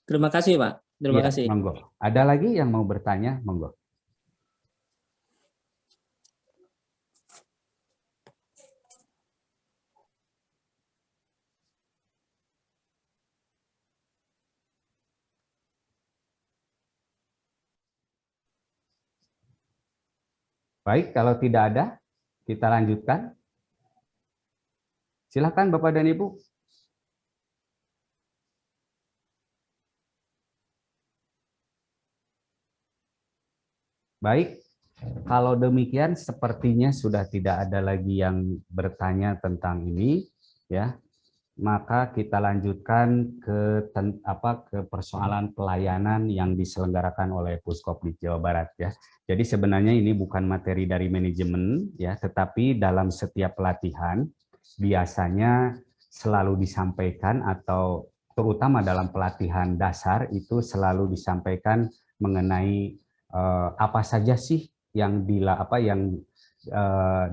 Terima kasih Pak. Terima Ya, kasih. monggo. Ada lagi yang mau bertanya? Monggo. Baik, kalau tidak ada, kita lanjutkan. Silakan Bapak dan Ibu. Baik, kalau demikian sepertinya sudah tidak ada lagi yang bertanya tentang ini, ya. Maka kita lanjutkan ke persoalan pelayanan yang diselenggarakan oleh Puskopdit Jawa Barat, ya. Jadi sebenarnya ini bukan materi dari manajemen, ya, tetapi dalam setiap pelatihan biasanya selalu disampaikan atau terutama dalam pelatihan dasar itu selalu disampaikan mengenai apa saja sih yang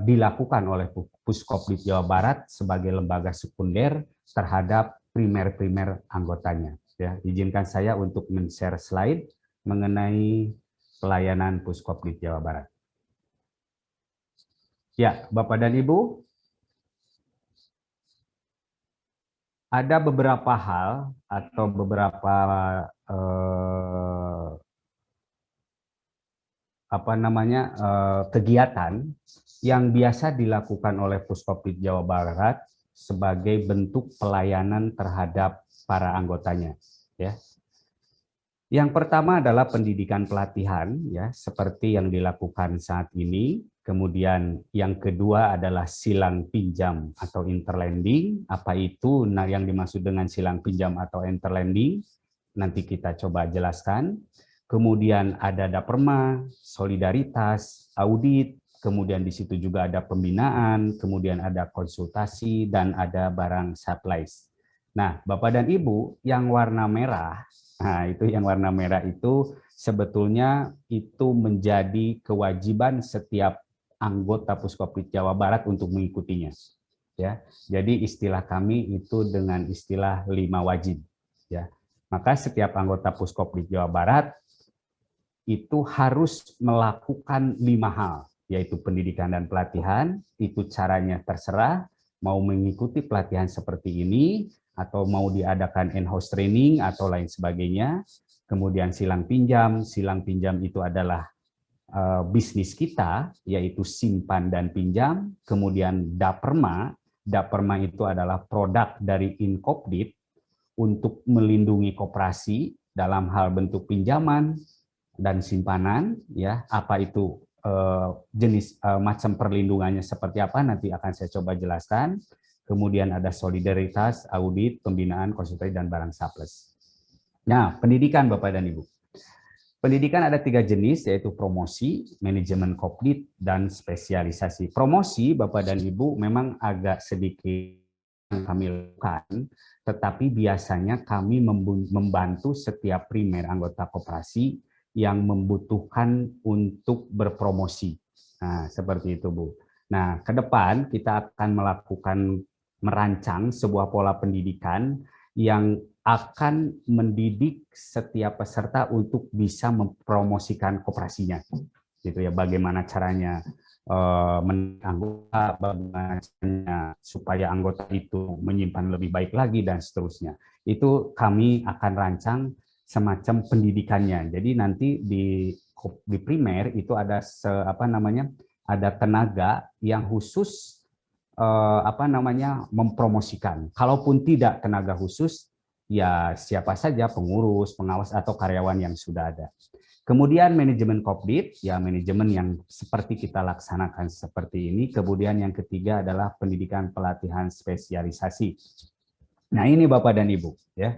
dilakukan oleh Puskopdit Jawa Barat sebagai lembaga sekunder terhadap primer-primer anggotanya. Ya, izinkan saya untuk men-share slide mengenai pelayanan Puskopdit Jawa Barat. Ya, Bapak dan Ibu, ada beberapa hal atau beberapa kegiatan yang biasa dilakukan oleh Puskopdit Jawa Barat sebagai bentuk pelayanan terhadap para anggotanya, ya. Yang pertama adalah pendidikan pelatihan, ya, seperti yang dilakukan saat ini. Kemudian yang kedua adalah silang pinjam atau interlending. Apa itu yang dimaksud dengan silang pinjam atau interlending? Nanti kita coba jelaskan. Kemudian ada Daperma, solidaritas, audit, kemudian di situ juga ada pembinaan, kemudian ada konsultasi, dan ada barang supplies. Nah, Bapak dan Ibu, yang warna merah, nah itu yang warna merah itu sebetulnya itu menjadi kewajiban setiap anggota Puskopdit Jawa Barat untuk mengikutinya. Ya, jadi istilah kami itu dengan istilah 5 wajib. Ya, maka setiap anggota Puskopdit Jawa Barat itu harus melakukan 5 hal, yaitu pendidikan dan pelatihan. Itu caranya terserah, mau mengikuti pelatihan seperti ini, atau mau diadakan in-house training, atau lain sebagainya. Kemudian silang pinjam itu adalah bisnis kita, yaitu simpan dan pinjam. Kemudian Daperma itu adalah produk dari Inkopdit untuk melindungi koperasi dalam hal bentuk pinjaman dan simpanan, ya. Apa itu jenis macam perlindungannya seperti apa nanti akan saya coba jelaskan. Kemudian ada solidaritas, audit, pembinaan, konsultasi, dan barang surplus. Nah, pendidikan Bapak dan Ibu. Pendidikan ada 3 jenis, yaitu promosi, manajemen Kopdit, dan spesialisasi. Promosi Bapak dan Ibu memang agak sedikit kami lakukan, tetapi biasanya kami membantu setiap primer anggota koperasi yang membutuhkan untuk berpromosi. Nah, seperti itu, Bu. Nah, ke depan kita akan merancang sebuah pola pendidikan yang akan mendidik setiap peserta untuk bisa mempromosikan koperasinya. Gitu ya, bagaimana caranya anggota, bagaimana caranya supaya anggota itu menyimpan lebih baik lagi dan seterusnya. Itu kami akan rancang semacam pendidikannya. Jadi nanti di primer itu ada ada tenaga yang khusus mempromosikan. Kalaupun tidak tenaga khusus, ya siapa saja pengurus, pengawas atau karyawan yang sudah ada. Kemudian manajemen Kopdit, ya manajemen yang seperti kita laksanakan seperti ini. Kemudian yang ketiga adalah pendidikan pelatihan spesialisasi. Nah, ini Bapak dan Ibu, ya.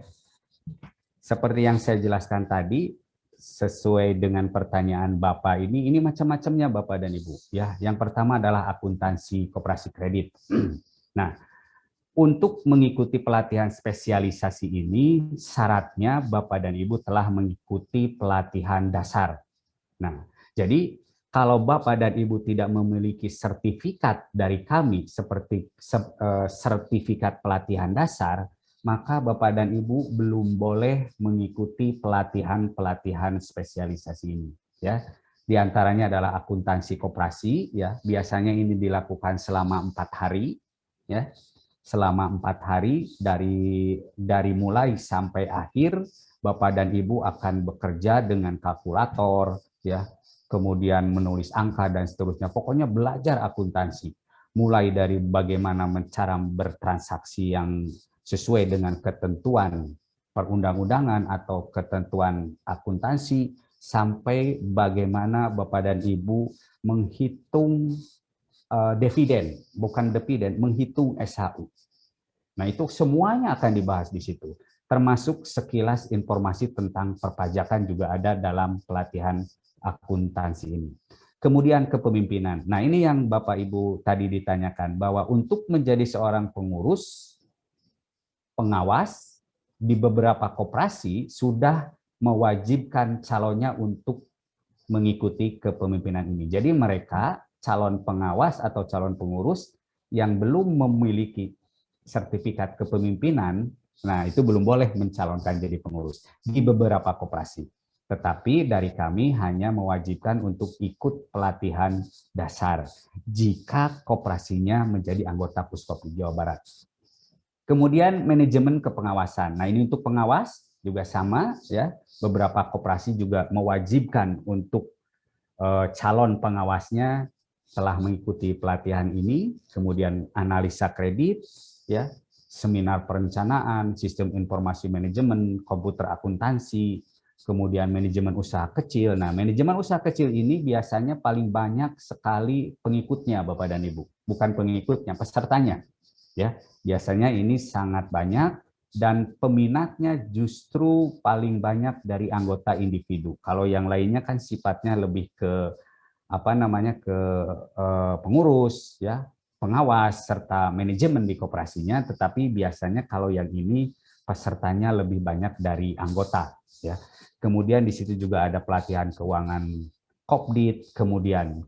Seperti yang saya jelaskan tadi, sesuai dengan pertanyaan Bapak ini macam-macamnya Bapak dan Ibu. Ya, yang pertama adalah akuntansi koperasi kredit. Nah, Untuk mengikuti pelatihan spesialisasi ini, syaratnya Bapak dan Ibu telah mengikuti pelatihan dasar. Nah, jadi kalau Bapak dan Ibu tidak memiliki sertifikat dari kami seperti sertifikat pelatihan dasar, maka Bapak dan Ibu belum boleh mengikuti pelatihan-pelatihan spesialisasi ini. Ya, di antaranya adalah akuntansi koperasi. Ya, biasanya ini dilakukan selama 4 hari. Ya, selama 4 hari dari mulai sampai akhir, Bapak dan Ibu akan bekerja dengan kalkulator, ya, kemudian menulis angka dan seterusnya. Pokoknya belajar akuntansi, mulai dari bagaimana cara bertransaksi yang sesuai dengan ketentuan perundang-undangan atau ketentuan akuntansi, sampai bagaimana Bapak dan Ibu menghitung dividen, bukan dividen, menghitung SHU. Nah, itu semuanya akan dibahas di situ. Termasuk sekilas informasi tentang perpajakan juga ada dalam pelatihan akuntansi ini. Kemudian kepemimpinan. Nah, ini yang Bapak Ibu tadi ditanyakan, bahwa untuk menjadi seorang pengurus, pengawas, di beberapa koperasi sudah mewajibkan calonnya untuk mengikuti kepemimpinan ini. Jadi mereka calon pengawas atau calon pengurus yang belum memiliki sertifikat kepemimpinan, nah itu belum boleh mencalonkan jadi pengurus di beberapa koperasi. Tetapi dari kami hanya mewajibkan untuk ikut pelatihan dasar jika koperasinya menjadi anggota Puskopdit Jawa Barat. Kemudian manajemen kepengawasan. Nah, ini untuk pengawas juga sama, ya. Beberapa koperasi juga mewajibkan untuk calon pengawasnya telah mengikuti pelatihan ini, kemudian analisa kredit, ya, seminar perencanaan, sistem informasi manajemen, komputer akuntansi, kemudian manajemen usaha kecil. Nah, manajemen usaha kecil ini biasanya paling banyak sekali pengikutnya, Bapak dan Ibu, bukan pengikutnya, pesertanya. Ya, biasanya ini sangat banyak dan peminatnya justru paling banyak dari anggota individu. Kalau yang lainnya kan sifatnya lebih ke pengurus, ya, pengawas serta manajemen di koperasinya, tetapi biasanya kalau yang ini pesertanya lebih banyak dari anggota, ya. Kemudian di situ juga ada pelatihan keuangan Kopdit, kemudian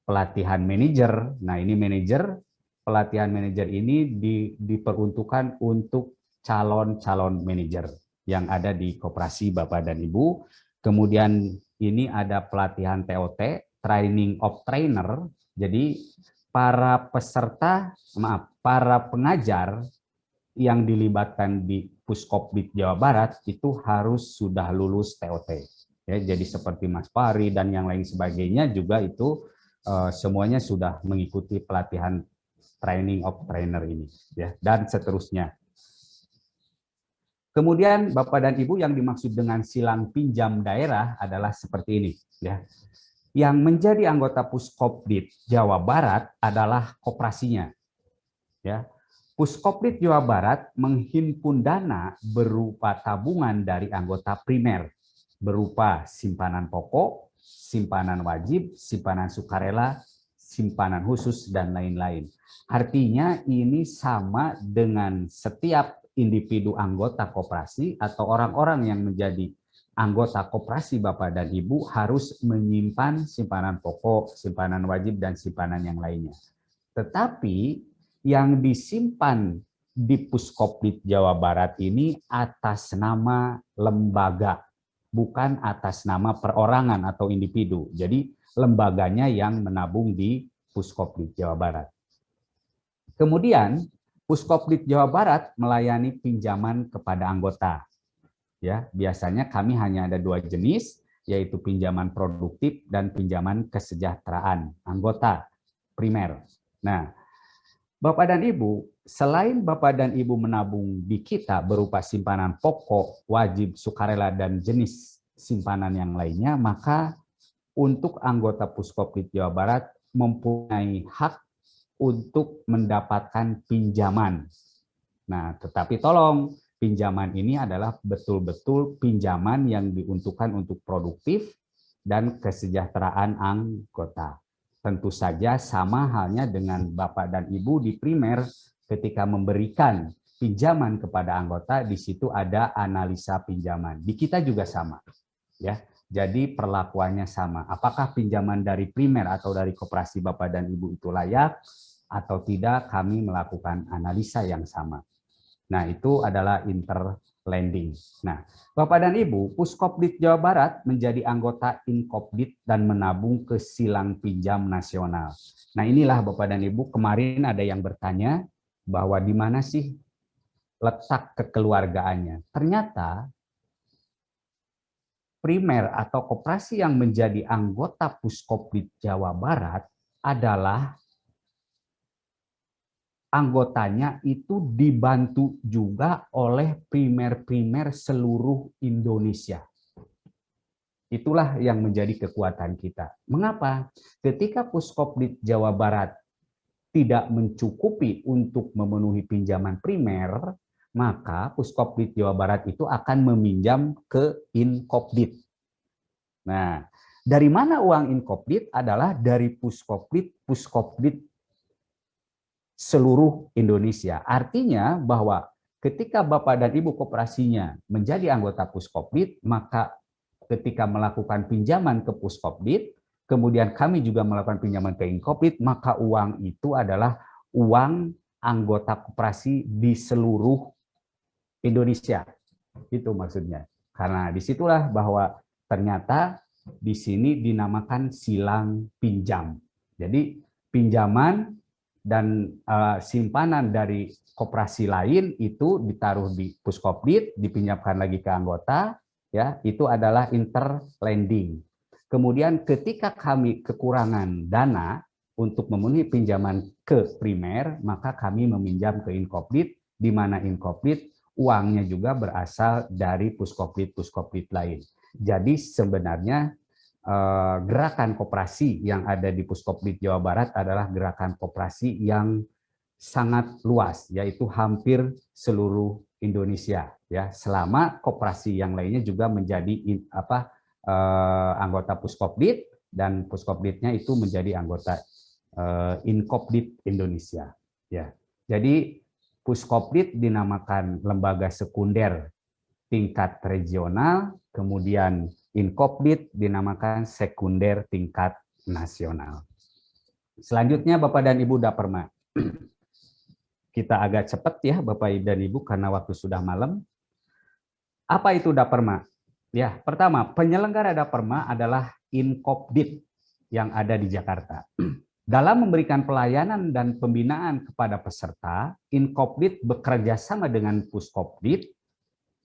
pelatihan manajer. Nah, ini manajer, pelatihan manajer ini diperuntukkan untuk calon-calon manajer yang ada di koperasi Bapak dan Ibu. Kemudian ini ada pelatihan TOT, Training of Trainer. Jadi para pengajar yang dilibatkan di Puskopdit Jawa Barat itu harus sudah lulus TOT. Ya, jadi seperti Mas Fahri dan yang lain sebagainya juga itu semuanya sudah mengikuti pelatihan Training of Trainer ini, ya, dan seterusnya. Kemudian Bapak dan Ibu, yang dimaksud dengan silang pinjam daerah adalah seperti ini, ya. Yang menjadi anggota Puskopdit Jawa Barat adalah koperasinya, ya. Puskopdit Jawa Barat menghimpun dana berupa tabungan dari anggota primer, berupa simpanan pokok, simpanan wajib, simpanan sukarela, simpanan khusus, dan lain-lain. Artinya ini sama dengan setiap individu anggota koperasi atau orang-orang yang menjadi anggota koperasi Bapak dan Ibu harus menyimpan simpanan pokok, simpanan wajib, dan simpanan yang lainnya. Tetapi yang disimpan di Puskopdit Jawa Barat ini atas nama lembaga, bukan atas nama perorangan atau individu. Jadi lembaganya yang menabung di Puskopdit Jawa Barat. Kemudian Puskopdit Jawa Barat melayani pinjaman kepada anggota. Ya, biasanya kami hanya ada 2 jenis, yaitu pinjaman produktif dan pinjaman kesejahteraan anggota primer. Nah, Bapak dan Ibu, selain Bapak dan Ibu menabung di kita berupa simpanan pokok, wajib, sukarela, dan jenis simpanan yang lainnya, maka untuk anggota Puskopdit Jawa Barat mempunyai hak untuk mendapatkan pinjaman. Nah, tetapi tolong, pinjaman ini adalah betul-betul pinjaman yang diuntukkan untuk produktif dan kesejahteraan anggota. Tentu saja sama halnya dengan Bapak dan Ibu di primer, ketika memberikan pinjaman kepada anggota, di situ ada analisa pinjaman. Di kita juga sama, ya. Jadi perlakuannya sama. Apakah pinjaman dari primer atau dari koperasi Bapak dan Ibu itu layak atau tidak, kami melakukan analisa yang sama. Nah, itu adalah interlending. Nah, Bapak dan Ibu, Puskopdit Jawa Barat menjadi anggota Inkopdit dan menabung ke Silang Pinjam Nasional. Nah, inilah Bapak dan Ibu, kemarin ada yang bertanya bahwa di mana sih letak kekeluargaannya. Ternyata primer atau koperasi yang menjadi anggota Puskopdit Jawa Barat adalah anggotanya itu dibantu juga oleh primer-primer seluruh Indonesia. Itulah yang menjadi kekuatan kita. Mengapa? Ketika Puskopdit Jawa Barat tidak mencukupi untuk memenuhi pinjaman primer, maka Puskopdit Jawa Barat itu akan meminjam ke Inkopdit. Nah, dari mana uang Inkopdit? Adalah dari Puskopdit seluruh Indonesia. Artinya bahwa ketika Bapak dan Ibu koperasinya menjadi anggota Puskopdit, maka ketika melakukan pinjaman ke Puskopdit, kemudian kami juga melakukan pinjaman ke Inkopdit, maka uang itu adalah uang anggota koperasi di seluruh Indonesia. Itu maksudnya. Karena disitulah bahwa ternyata di sini dinamakan silang pinjam. Jadi pinjaman dan simpanan dari koperasi lain itu ditaruh di Puskopdit, dipinjamkan lagi ke anggota, ya, itu adalah interlending. Kemudian ketika kami kekurangan dana untuk memenuhi pinjaman ke primer, maka kami meminjam ke Inkopdit, di mana Inkopdit uangnya juga berasal dari Puskopdit lain. Jadi sebenarnya gerakan koperasi yang ada di Puskopdit Jawa Barat adalah gerakan koperasi yang sangat luas, yaitu hampir seluruh Indonesia, ya. Selama koperasi yang lainnya juga menjadi anggota Puskopdit, dan Puskopditnya itu menjadi anggota Inkopdit Indonesia, ya. Jadi Puskopdit dinamakan lembaga sekunder tingkat regional, kemudian Inkopdit dinamakan sekunder tingkat nasional. Selanjutnya Bapak dan Ibu Daperma. Kita agak cepat ya Bapak dan Ibu karena waktu sudah malam. Apa itu Daperma? Ya, pertama, penyelenggara Daperma adalah Inkopdit yang ada di Jakarta. Dalam memberikan pelayanan dan pembinaan kepada peserta, Inkopdit bekerja sama dengan Puskopdit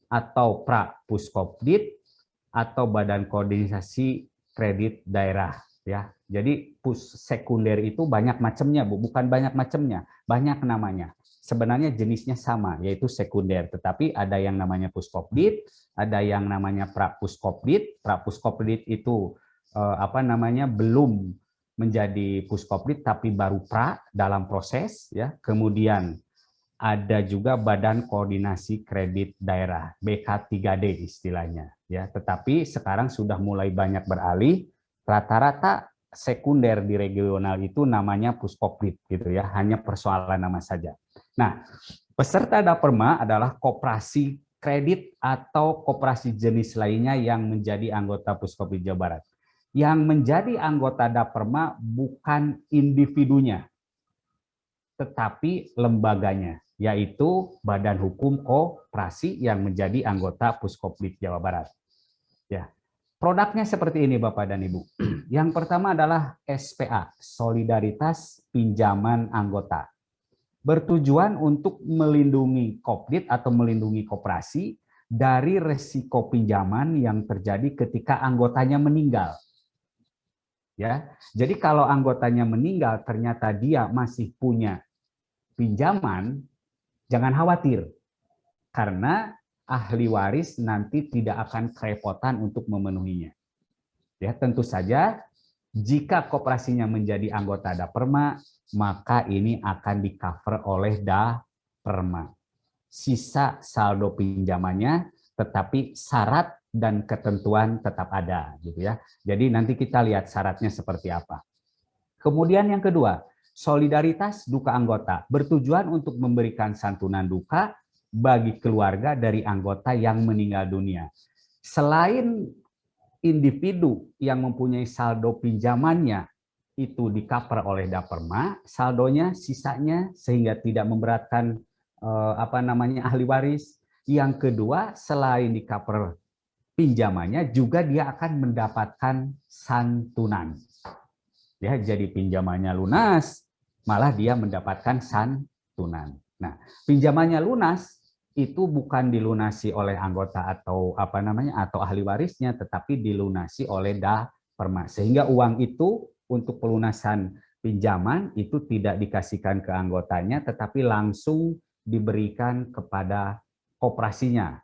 atau Pra-Puskopdit atau Badan Koordinasi Kredit Daerah, ya. Jadi sekunder itu banyak macamnya, Bu. Bukan banyak macamnya, banyak namanya. Sebenarnya jenisnya sama, yaitu sekunder, tetapi ada yang namanya Puskopdit, ada yang namanya Pra-Puskopdit. Pra-Puskopdit itu belum menjadi Puskopdit tapi baru pra dalam proses, ya. Kemudian ada juga Badan Koordinasi Kredit Daerah, BK3D istilahnya, ya. Tetapi sekarang sudah mulai banyak beralih, rata-rata sekunder di regional itu namanya Puskopdit gitu ya, hanya persoalan nama saja. Nah, peserta Daperma adalah koperasi kredit atau koperasi jenis lainnya yang menjadi anggota Puskopdit Jawa Barat. Yang menjadi anggota Daperma bukan individunya, tetapi lembaganya, yaitu Badan Hukum Koperasi yang menjadi anggota Puskopdit Jawa Barat. Ya, produknya seperti ini Bapak dan Ibu. Yang pertama adalah SPA, Solidaritas Pinjaman Anggota. Bertujuan untuk melindungi Kopdit atau melindungi koperasi dari resiko pinjaman yang terjadi ketika anggotanya meninggal. Ya, jadi kalau anggotanya meninggal ternyata dia masih punya pinjaman, jangan khawatir, karena ahli waris nanti tidak akan kerepotan untuk memenuhinya. Ya, tentu saja jika koperasinya menjadi anggota Daperma, maka ini akan di-cover oleh Daperma. Sisa saldo pinjamannya, tetapi syarat dan ketentuan tetap ada, gitu ya. Jadi nanti kita lihat syaratnya seperti apa. Kemudian yang kedua, solidaritas duka anggota, bertujuan untuk memberikan santunan duka bagi keluarga dari anggota yang meninggal dunia. Selain individu yang mempunyai saldo pinjamannya itu di-cover oleh Daperma, saldonya sisanya sehingga tidak memberatkan ahli waris. Yang kedua, selain di-cover pinjamannya, juga dia akan mendapatkan santunan. Ya, jadi pinjamannya lunas, malah dia mendapatkan santunan. Nah, pinjamannya lunas itu bukan dilunasi oleh anggota atau atau ahli warisnya, tetapi dilunasi oleh Daperma. Sehingga uang itu untuk pelunasan pinjaman itu tidak dikasihkan ke anggotanya, tetapi langsung diberikan kepada koperasinya.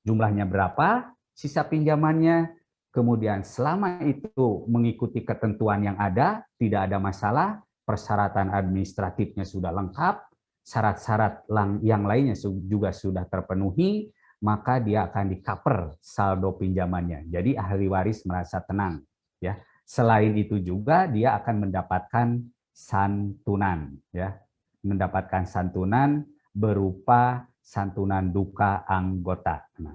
Jumlahnya berapa, sisa pinjamannya, kemudian selama itu mengikuti ketentuan yang ada, tidak ada masalah, persyaratan administratifnya sudah lengkap, syarat-syarat yang lainnya juga sudah terpenuhi, maka dia akan di-cover saldo pinjamannya. Jadi ahli waris merasa tenang. Ya. Selain itu juga dia akan mendapatkan santunan. Ya. Mendapatkan santunan berupa santunan duka anggota. Nah,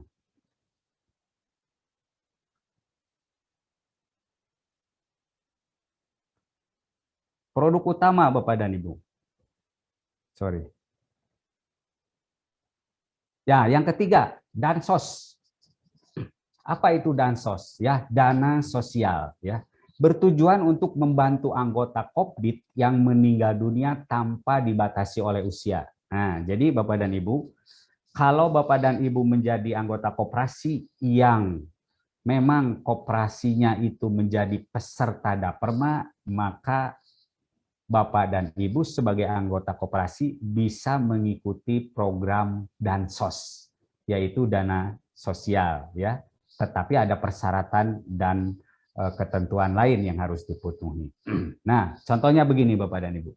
produk utama Bapak dan Ibu. Sorry. Ya, yang ketiga, Dansos. Apa itu Dansos? Ya, dana sosial. Ya, bertujuan untuk membantu anggota Kopdit yang meninggal dunia tanpa dibatasi oleh usia. Nah, jadi Bapak dan Ibu, kalau Bapak dan Ibu menjadi anggota koperasi yang memang koperasinya itu menjadi peserta Daperma, maka Bapak dan Ibu sebagai anggota koperasi bisa mengikuti program Dansos, yaitu dana sosial, ya. Tetapi ada persyaratan dan ketentuan lain yang harus dipenuhi. Nah, contohnya begini Bapak dan Ibu.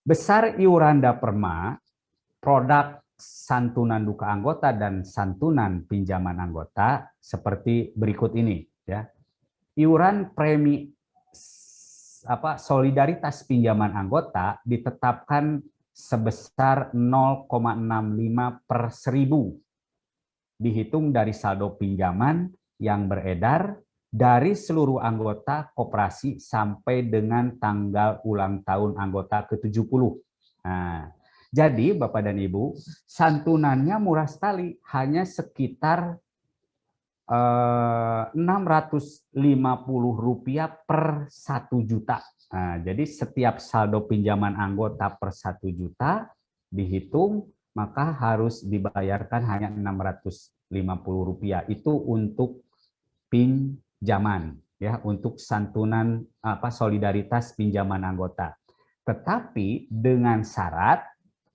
Besar iuran Daperma, produk santunan duka anggota dan santunan pinjaman anggota seperti berikut ini, ya. Iuran premi solidaritas pinjaman anggota ditetapkan sebesar 0,65 per 1000 dihitung dari saldo pinjaman yang beredar dari seluruh anggota koperasi sampai dengan tanggal ulang tahun anggota ke-70. Nah, jadi Bapak dan Ibu, santunannya murah sekali, hanya sekitar Rp650 per 1 juta. Nah, jadi setiap saldo pinjaman anggota per 1 juta dihitung, maka harus dibayarkan hanya Rp650. Itu untuk pinjaman, ya, untuk santunan solidaritas pinjaman anggota. Tetapi dengan syarat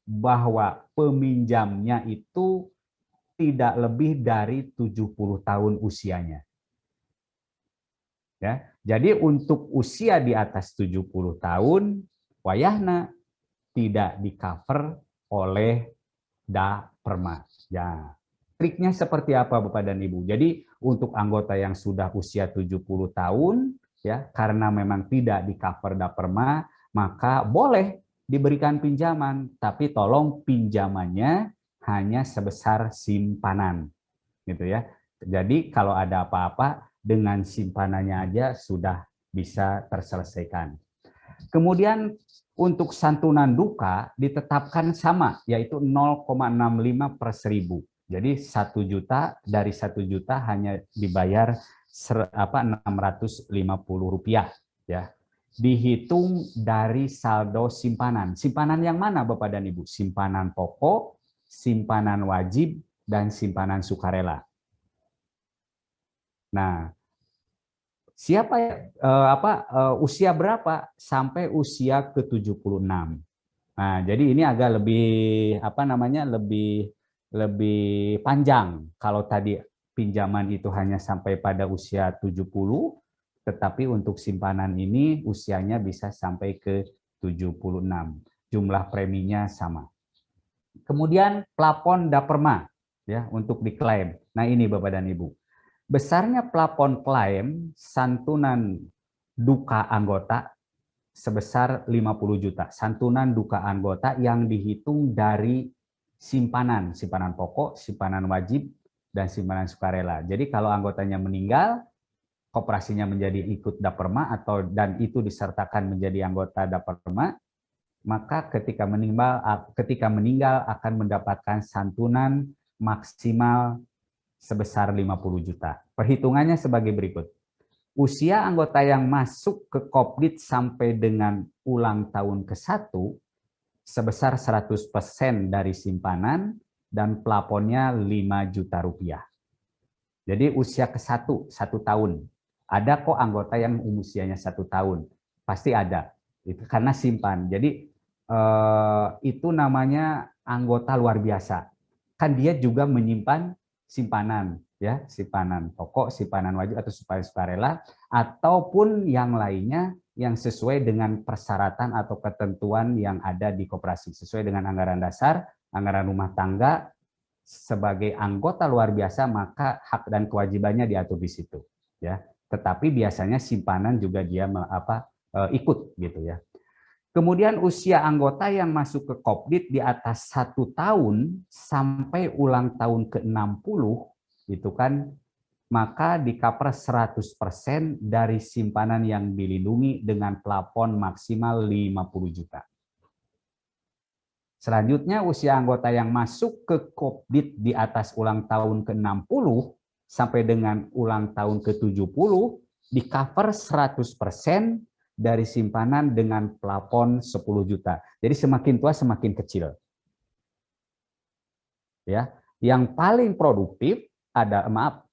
bahwa peminjamnya itu tidak lebih dari 70 tahun usianya. Ya, jadi untuk usia di atas 70 tahun, wayahna tidak di-cover oleh Daperma. Ya. Triknya seperti apa Bapak dan Ibu? Jadi untuk anggota yang sudah usia 70 tahun, ya, karena memang tidak di-cover Daperma, maka boleh diberikan pinjaman, tapi tolong pinjamannya hanya sebesar simpanan, gitu ya. Jadi kalau ada apa-apa dengan simpanannya aja sudah bisa terselesaikan. Kemudian untuk santunan duka ditetapkan sama, yaitu 0,65 per 1000. Jadi 1 juta, dari 1 juta hanya dibayar Rp650, ya. Dihitung dari saldo simpanan. Simpanan yang mana Bapak dan Ibu? Simpanan pokok, simpanan wajib, dan simpanan sukarela. Nah, siapa usia berapa? Sampai usia ke-76. Nah, jadi ini agak lebih lebih panjang. Kalau tadi pinjaman itu hanya sampai pada usia 70, tetapi untuk simpanan ini usianya bisa sampai ke 76. Jumlah preminya sama. Kemudian plafon Daperma, ya, untuk diklaim. Nah, ini Bapak dan Ibu. Besarnya plafon klaim santunan duka anggota sebesar 50 juta. Santunan duka anggota yang dihitung dari simpanan pokok, simpanan wajib, dan simpanan sukarela. Jadi kalau anggotanya meninggal, koperasinya menjadi ikut Daperma dan itu disertakan menjadi anggota Daperma, maka ketika meninggal akan mendapatkan santunan maksimal sebesar 50 juta. Perhitungannya sebagai berikut. Usia anggota yang masuk ke Kopdit sampai dengan ulang tahun ke-1 sebesar 100% dari simpanan dan plafonnya 5 juta rupiah. Jadi usia ke-1, 1 tahun. Ada kok anggota yang usianya 1 tahun. Pasti ada. Itu karena simpan. Jadi itu namanya anggota luar biasa. Kan dia juga menyimpan simpanan, ya, simpanan pokok, simpanan wajib atau simpanan sukarela, ataupun yang lainnya yang sesuai dengan persyaratan atau ketentuan yang ada di koperasi, sesuai dengan anggaran dasar, anggaran rumah tangga. Sebagai anggota luar biasa, maka hak dan kewajibannya diatur di situ, ya. Tetapi biasanya simpanan juga dia ikut, gitu ya. Kemudian usia anggota yang masuk ke Kopdit di atas 1 tahun sampai ulang tahun ke-60 itu kan, maka di-cover 100% dari simpanan yang dilindungi dengan plafon maksimal 50 juta. Selanjutnya usia anggota yang masuk ke Kopdit di atas ulang tahun ke-60 sampai dengan ulang tahun ke-70 di-cover 100% dari simpanan dengan plafon 10 juta. Jadi semakin tua semakin kecil. Ya, yang paling produktif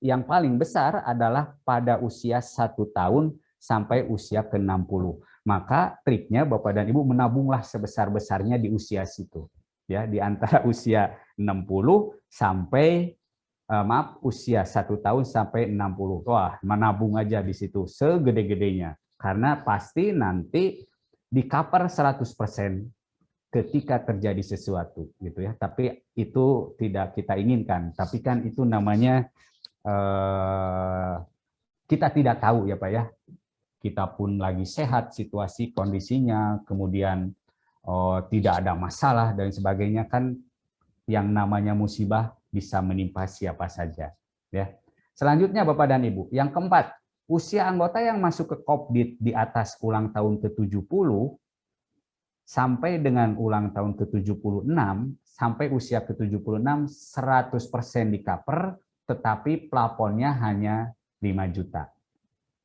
yang paling besar adalah pada usia 1 tahun sampai usia ke-60. Maka triknya Bapak dan Ibu menabunglah sebesar-besarnya di usia situ. Ya, di antara usia 60 sampai usia 1 tahun sampai 60. Wah, menabung aja di situ segede-gedenya. Karena pasti nanti di-cover 100% ketika terjadi sesuatu, gitu ya. Tapi itu tidak kita inginkan. Tapi kan itu namanya kita tidak tahu ya Pak ya. Kita pun lagi sehat situasi kondisinya, kemudian tidak ada masalah dan sebagainya, kan yang namanya musibah bisa menimpa siapa saja, ya. Selanjutnya Bapak dan Ibu, yang keempat, usia anggota yang masuk ke Kopdit di atas ulang tahun ke-70 sampai dengan ulang tahun ke-76 sampai usia ke-76 100% di-cover, tetapi plafonnya hanya 5 juta.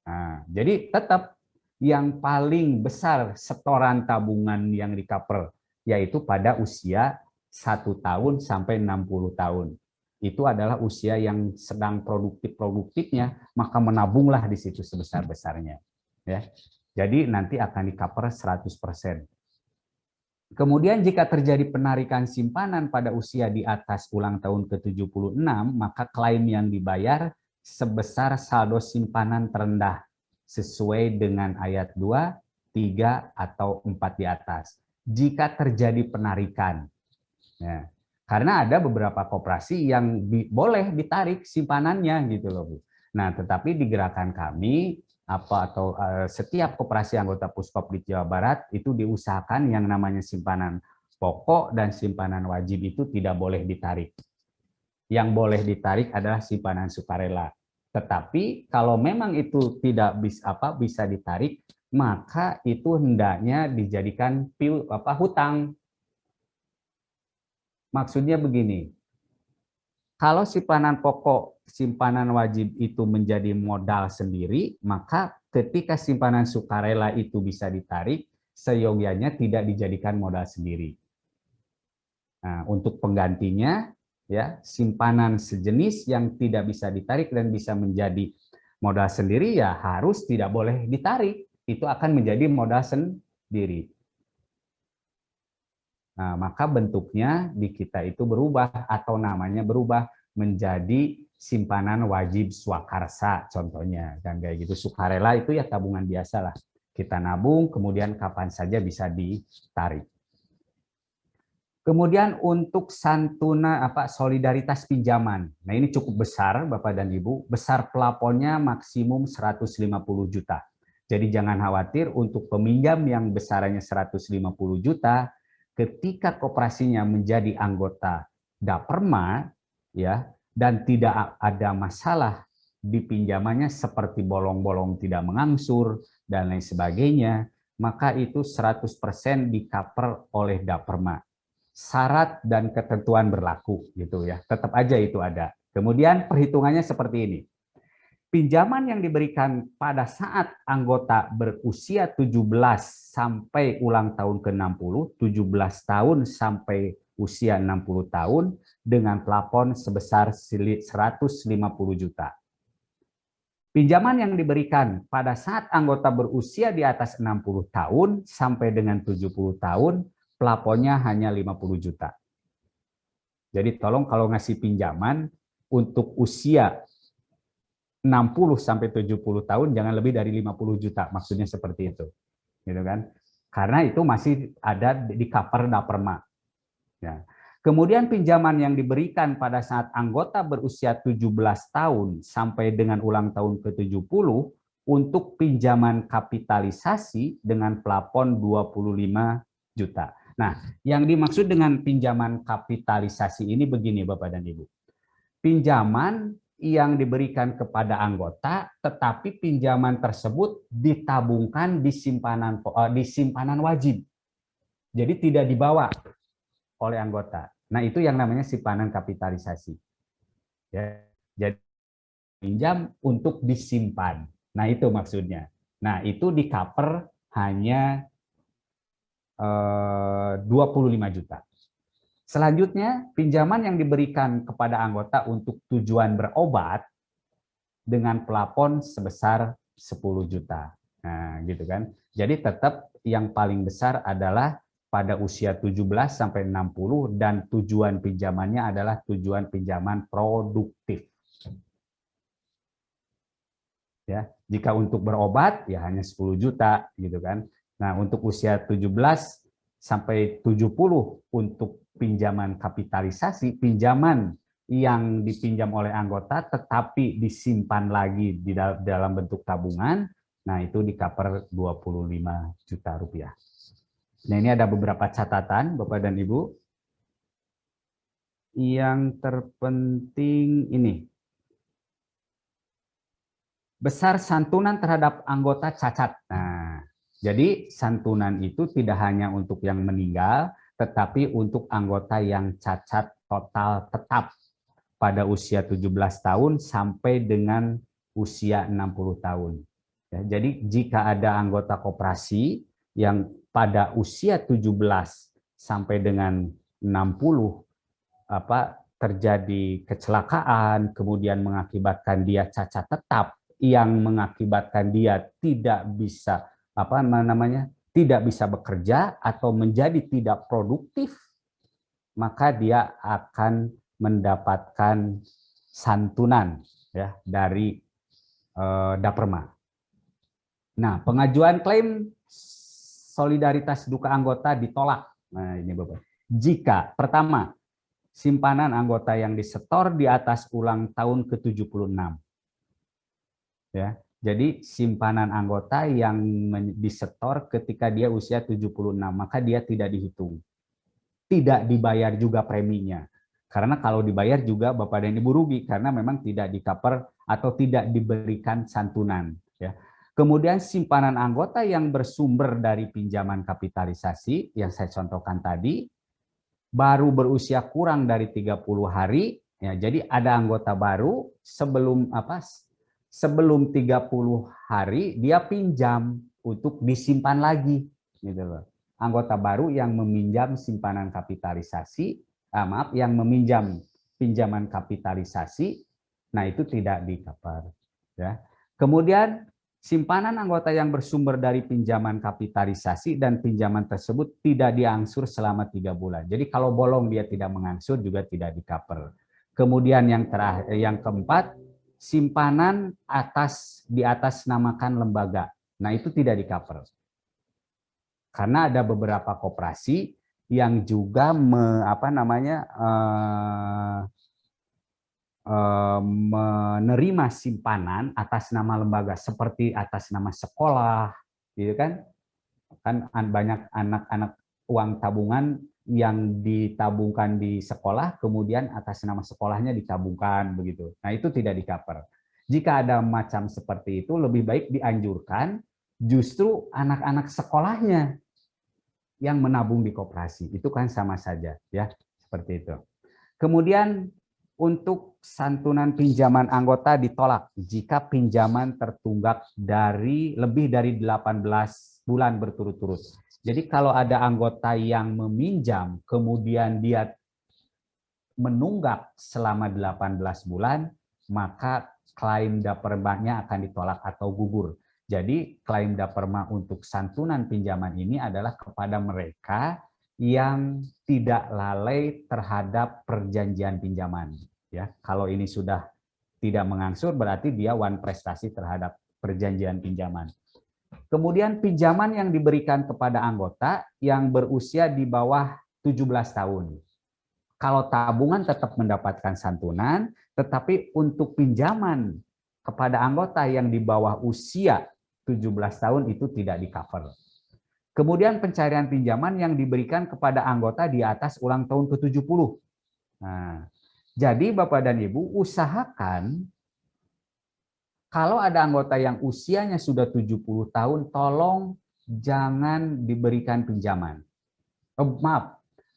Nah, jadi tetap yang paling besar setoran tabungan yang di-cover yaitu pada usia 1 tahun sampai 60 tahun. Itu adalah usia yang sedang produktifnya, maka menabunglah di situ sebesar-besarnya. Ya. Jadi nanti akan di-cover 100%. Kemudian jika terjadi penarikan simpanan pada usia di atas ulang tahun ke-76, maka klaim yang dibayar sebesar saldo simpanan terendah sesuai dengan ayat 2, 3, atau 4 di atas. Jika terjadi penarikan. Ya. Karena ada beberapa koperasi yang boleh ditarik simpanannya gitu loh Bu. Nah, tetapi di gerakan kami setiap koperasi anggota Puskop di Jawa Barat itu diusahakan yang namanya simpanan pokok dan simpanan wajib itu tidak boleh ditarik. Yang boleh ditarik adalah simpanan sukarela. Tetapi kalau memang itu tidak bisa ditarik, maka itu hendaknya dijadikan hutang. Maksudnya begini, kalau simpanan pokok, simpanan wajib itu menjadi modal sendiri, maka ketika simpanan sukarela itu bisa ditarik, seyogyanya tidak dijadikan modal sendiri. Nah, untuk penggantinya, ya simpanan sejenis yang tidak bisa ditarik dan bisa menjadi modal sendiri, ya harus tidak boleh ditarik. Itu akan menjadi modal sendiri. Nah, maka bentuknya di kita itu berubah atau namanya berubah menjadi simpanan wajib swakarsa contohnya, kan kayak gitu. Sukarela itu ya tabungan biasa lah. Kita nabung kemudian kapan saja bisa ditarik. Kemudian untuk santunan solidaritas pinjaman. Nah, ini cukup besar Bapak dan Ibu, besar plafonnya maksimum 150 juta. Jadi jangan khawatir untuk peminjam yang besarannya 150 juta, ketika koperasinya menjadi anggota Daperma, ya, dan tidak ada masalah di pinjamannya seperti bolong-bolong tidak mengangsur dan lain sebagainya, maka itu 100% di-cover oleh Daperma. Syarat dan ketentuan berlaku gitu ya. Tetap aja itu ada. Kemudian perhitungannya seperti ini. Pinjaman yang diberikan pada saat anggota berusia 17 sampai ulang tahun ke-60, 17 tahun sampai usia 60 tahun dengan plafon sebesar 150 juta. Pinjaman yang diberikan pada saat anggota berusia di atas 60 tahun sampai dengan 70 tahun, plafonnya hanya 50 juta. Jadi tolong kalau ngasih pinjaman untuk usia 60 sampai 70 tahun jangan lebih dari 50 juta, maksudnya seperti itu. Gitu kan? Karena itu masih ada di cover Daperma. Ya. Kemudian pinjaman yang diberikan pada saat anggota berusia 17 tahun sampai dengan ulang tahun ke-70 untuk pinjaman kapitalisasi dengan plafon 25 juta. Nah, yang dimaksud dengan pinjaman kapitalisasi ini begini Bapak dan Ibu. Pinjaman yang diberikan kepada anggota, tetapi pinjaman tersebut ditabungkan di simpanan wajib. Jadi tidak dibawa oleh anggota. Nah, itu yang namanya simpanan kapitalisasi. Ya, jadi pinjam untuk disimpan. Nah, itu maksudnya. Nah, itu di-cover hanya 25 juta. Selanjutnya, pinjaman yang diberikan kepada anggota untuk tujuan berobat dengan plafon sebesar 10 juta. Nah, gitu kan. Jadi tetap yang paling besar adalah pada usia 17 sampai 60 dan tujuan pinjamannya adalah tujuan pinjaman produktif. Ya, jika untuk berobat ya hanya 10 juta gitu kan. Nah, untuk usia 17 sampai 70 untuk pinjaman kapitalisasi, pinjaman yang dipinjam oleh anggota tetapi disimpan lagi di dalam bentuk tabungan, nah itu di-cover 25 juta rupiah. Nah, ini ada beberapa catatan Bapak dan Ibu. Yang terpenting ini. Besar santunan terhadap anggota cacat. Nah, jadi santunan itu tidak hanya untuk yang meninggal, tetapi untuk anggota yang cacat total tetap pada usia 17 tahun sampai dengan usia 60 tahun. Ya, jadi jika ada anggota koperasi yang pada usia 17 sampai dengan 60 terjadi kecelakaan, kemudian mengakibatkan dia cacat tetap, yang mengakibatkan dia tidak bisa tidak bisa bekerja atau menjadi tidak produktif, maka dia akan mendapatkan santunan ya dari Daperma. Nah, pengajuan klaim solidaritas duka anggota ditolak. Nah, ini Bapak. Jika pertama simpanan anggota yang disetor di atas ulang tahun ke-76. Ya. Jadi simpanan anggota yang disetor ketika dia usia 76, maka dia tidak dihitung. Tidak dibayar juga preminya. Karena kalau dibayar juga Bapak dan Ibu rugi karena memang tidak di-cover atau tidak diberikan santunan. Ya. Kemudian simpanan anggota yang bersumber dari pinjaman kapitalisasi yang saya contohkan tadi, baru berusia kurang dari 30 hari, ya, jadi ada anggota baru sebelum 30 hari dia pinjam untuk disimpan lagi, gitu loh. Anggota baru yang meminjam simpanan kapitalisasi, yang meminjam pinjaman kapitalisasi, nah itu tidak di-cover. Ya. Kemudian simpanan anggota yang bersumber dari pinjaman kapitalisasi dan pinjaman tersebut tidak diangsur selama 3 bulan. Jadi kalau bolong dia tidak mengangsur juga tidak di-cover. Kemudian yang terakhir, yang keempat, simpanan di atas namakan lembaga. Nah, itu tidak di-cover. Karena ada beberapa koperasi yang juga menerima simpanan atas nama lembaga seperti atas nama sekolah, gitu kan? Kan banyak anak-anak uang tabungan yang ditabungkan di sekolah, kemudian atas nama sekolahnya ditabungkan begitu. Nah, itu tidak di-cover. Jika ada macam seperti itu, lebih baik dianjurkan justru anak-anak sekolahnya yang menabung di koperasi. Itu kan sama saja, ya, seperti itu. Kemudian untuk santunan pinjaman anggota ditolak jika pinjaman tertunggak dari lebih dari 18 bulan berturut-turut. Jadi kalau ada anggota yang meminjam kemudian dia menunggak selama 18 bulan, maka klaim dapermanya akan ditolak atau gugur. Jadi klaim daperma untuk santunan pinjaman ini adalah kepada mereka yang tidak lalai terhadap perjanjian pinjaman. Ya, kalau ini sudah tidak mengangsur berarti dia wan prestasi terhadap perjanjian pinjaman. Kemudian pinjaman yang diberikan kepada anggota yang berusia di bawah 17 tahun. Kalau tabungan tetap mendapatkan santunan, tetapi untuk pinjaman kepada anggota yang di bawah usia 17 tahun itu tidak di-cover. Kemudian pencairan pinjaman yang diberikan kepada anggota di atas ulang tahun ke-70. Nah, jadi Bapak dan Ibu usahakan kalau ada anggota yang usianya sudah 70 tahun, tolong jangan diberikan pinjaman.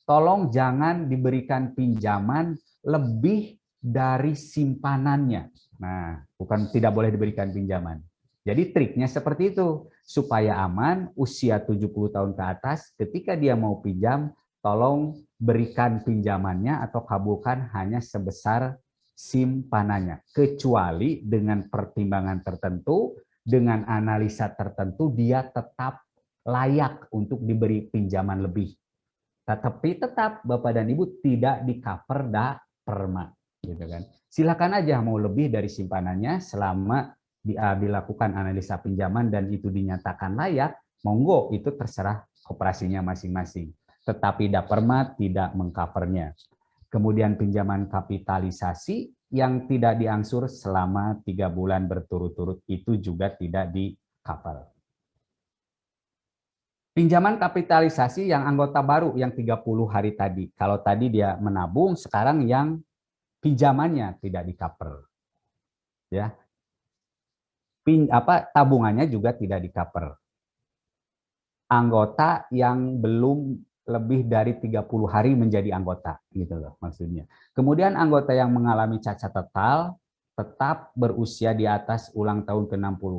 Tolong jangan diberikan pinjaman lebih dari simpanannya. Nah, bukan tidak boleh diberikan pinjaman. Jadi triknya seperti itu, supaya aman usia 70 tahun ke atas, ketika dia mau pinjam, tolong berikan pinjamannya atau kabulkan hanya sebesar simpanannya. Kecuali dengan pertimbangan tertentu, dengan analisa tertentu, dia tetap layak untuk diberi pinjaman lebih. Tetapi tetap Bapak dan Ibu tidak di-cover daperma. Gitu kan. Silakan aja mau lebih dari simpanannya selama dilakukan analisa pinjaman dan itu dinyatakan layak, monggo itu terserah koperasinya masing-masing. Tetapi daperma tidak mengcovernya. Kemudian pinjaman kapitalisasi yang tidak diangsur selama 3 bulan berturut-turut itu juga tidak di-cover. Pinjaman kapitalisasi yang anggota baru yang 30 hari tadi. Kalau tadi dia menabung, sekarang yang pinjamannya tidak di-cover. Ya. Tabungannya juga tidak di-cover. Anggota yang belum lebih dari 30 hari menjadi anggota, gitu loh maksudnya. Kemudian anggota yang mengalami cacat total tetap berusia di atas ulang tahun ke-60.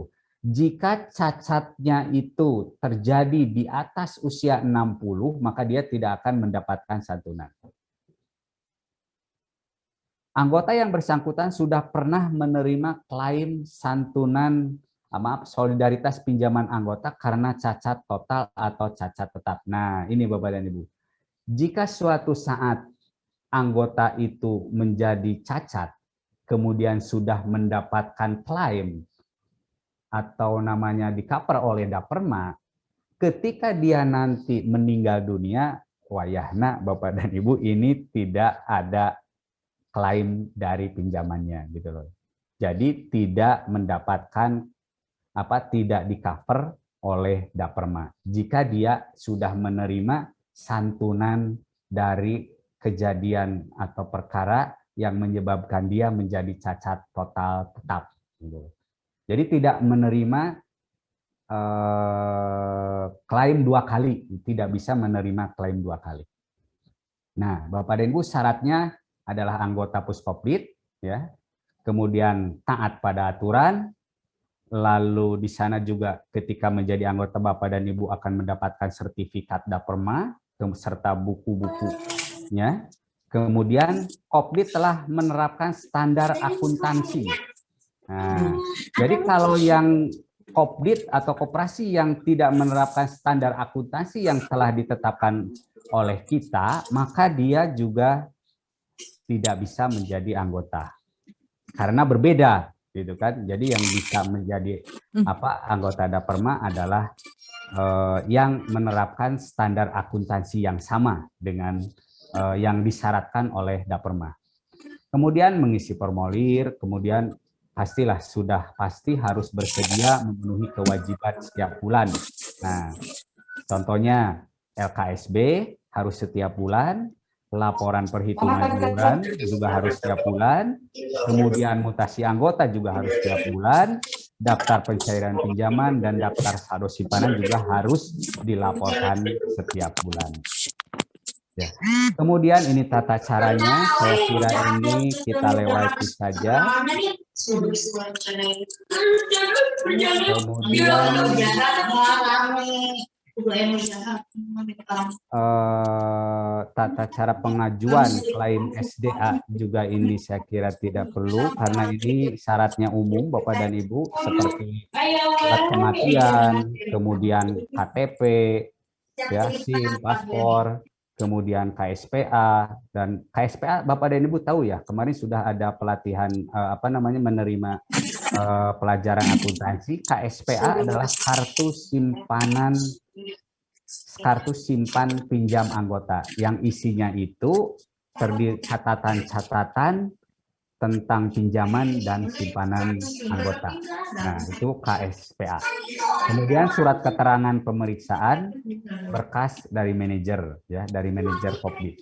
Jika cacatnya itu terjadi di atas usia 60, maka dia tidak akan mendapatkan santunan. Anggota yang bersangkutan sudah pernah menerima klaim santunan solidaritas pinjaman anggota karena cacat total atau cacat tetap. Nah, ini Bapak dan Ibu. Jika suatu saat anggota itu menjadi cacat, kemudian sudah mendapatkan klaim atau namanya di-cover oleh daperma, ketika dia nanti meninggal dunia, wayahna Bapak dan Ibu ini tidak ada klaim dari pinjamannya gitu loh. Jadi tidak mendapatkan tidak di-cover oleh daperma jika dia sudah menerima santunan dari kejadian atau perkara yang menyebabkan dia menjadi cacat total tetap gitu. Jadi tidak menerima klaim 2 kali, tidak bisa menerima klaim 2 kali. Nah, Bapak dan Ibu syaratnya adalah anggota Puskopdit, ya, kemudian taat pada aturan, lalu di sana juga ketika menjadi anggota Bapak dan Ibu akan mendapatkan sertifikat daperma serta buku-bukunya. Kemudian Kopdit telah menerapkan standar akuntansi. Nah, jadi kalau yang Kopdit atau koperasi yang tidak menerapkan standar akuntansi yang telah ditetapkan oleh kita, maka dia juga tidak bisa menjadi anggota karena berbeda gitu kan. Jadi yang bisa menjadi anggota daperma adalah yang menerapkan standar akuntansi yang sama dengan yang disyaratkan oleh daperma. Kemudian mengisi formulir, kemudian pastilah sudah pasti harus bersedia memenuhi kewajiban setiap bulan. Nah, contohnya LKSB harus setiap bulan, laporan perhitungan iuran juga harus setiap bulan, kemudian mutasi anggota juga harus setiap bulan, daftar pencairan pinjaman dan daftar saldo simpanan juga harus dilaporkan setiap bulan. Ya. Kemudian ini tata caranya, saya kira ini kita lewati saja. Kemudian tata cara pengajuan klaim SDA juga ini saya kira tidak perlu karena ini syaratnya umum Bapak dan Ibu seperti surat kematian, kemudian KTP, ya, SIM, paspor, kemudian KSPA, dan KSPA Bapak dan Ibu tahu ya, kemarin sudah ada pelatihan menerima pelajaran akuntansi. KSPA adalah kartu simpan pinjam anggota yang isinya itu terdiri catatan-catatan tentang pinjaman dan simpanan anggota. Nah, itu KSPA. Kemudian surat keterangan pemeriksaan berkas dari manajer, ya, dari manajer Kopdit.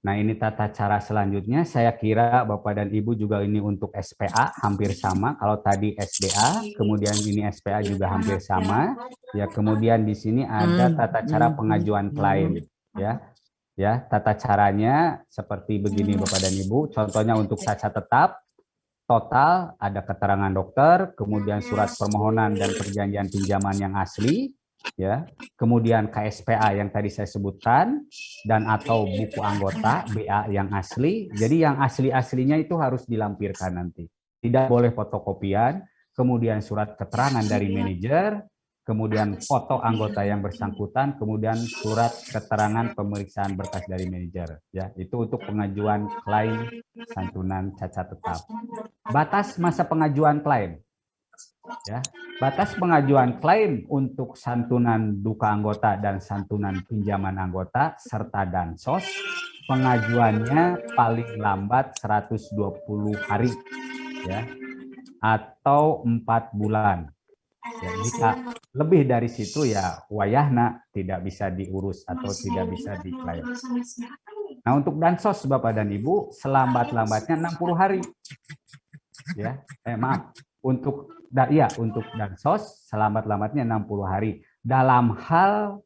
Nah, ini tata cara selanjutnya. Saya kira Bapak dan Ibu juga ini untuk SPA hampir sama. Kalau tadi SDA, kemudian ini SPA juga hampir sama. Ya, kemudian di sini ada tata cara pengajuan klaim. Ya, tata caranya seperti begini Bapak dan Ibu. Contohnya untuk cacat tetap, total ada keterangan dokter, kemudian surat permohonan dan perjanjian pinjaman yang asli. Ya, kemudian KSPA yang tadi saya sebutkan dan atau buku anggota BA yang asli. Jadi yang asli-aslinya itu harus dilampirkan nanti. Tidak boleh fotokopian, kemudian surat keterangan dari manajer, kemudian foto anggota yang bersangkutan, kemudian surat keterangan pemeriksaan berkas dari manajer. Ya, itu untuk pengajuan klaim santunan cacat tetap. Batas masa pengajuan klaim. Ya, batas pengajuan klaim untuk santunan duka anggota dan santunan pinjaman anggota serta dansos pengajuannya paling lambat 120 hari, ya, atau 4 bulan. Ya, jika lebih dari situ ya wayahna tidak bisa diurus atau tidak bisa diklaim. Nah, untuk dansos Bapak dan Ibu selambat-lambatnya 60 hari. Ya, maaf. Untuk dansos selambat-lambatnya 60 hari dalam hal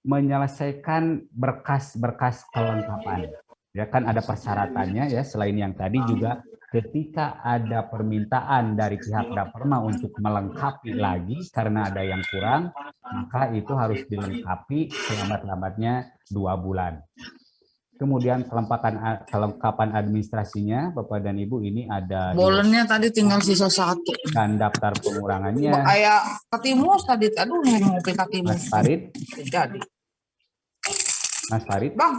menyelesaikan berkas-berkas kelengkapan. Ya kan ada persyaratannya ya, selain yang tadi juga ketika ada permintaan dari pihak Daperma untuk melengkapi lagi karena ada yang kurang, maka itu harus dilengkapi selambat-lambatnya 2 bulan. Kemudian kelengkapan administrasinya, Bapak dan Ibu, ini ada. Bolennya tadi tinggal sisa 1. Dan daftar pengurangannya. Kayak ketimus tadi, aduh ngopi ketimus. Mas Farid. Jadi. Mas Farid. Bang,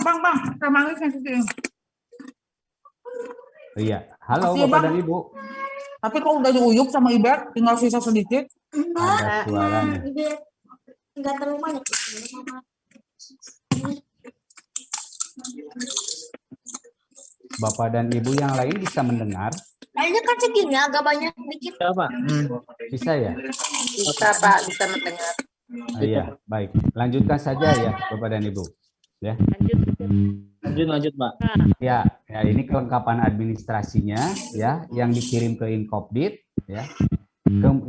kemangisnya sih. Iya, halo masih, Bapak Bang. dan Ibu. Tapi kok udah diuyuk sama Ibet, tinggal sisa sedikit. Ada suaranya. Enggak terlalu banyak. Bapak dan Ibu yang lain bisa mendengar? Kayaknya kan segini agak banyak dikit. Ya, Pak. Bisa ya? Bisa Pak, bisa mendengar. Iya, baik. Lanjutkan saja ya Bapak dan Ibu. Ya. Lanjut, Pak. Ya, ini kelengkapan administrasinya ya yang dikirim ke Inkopdit ya.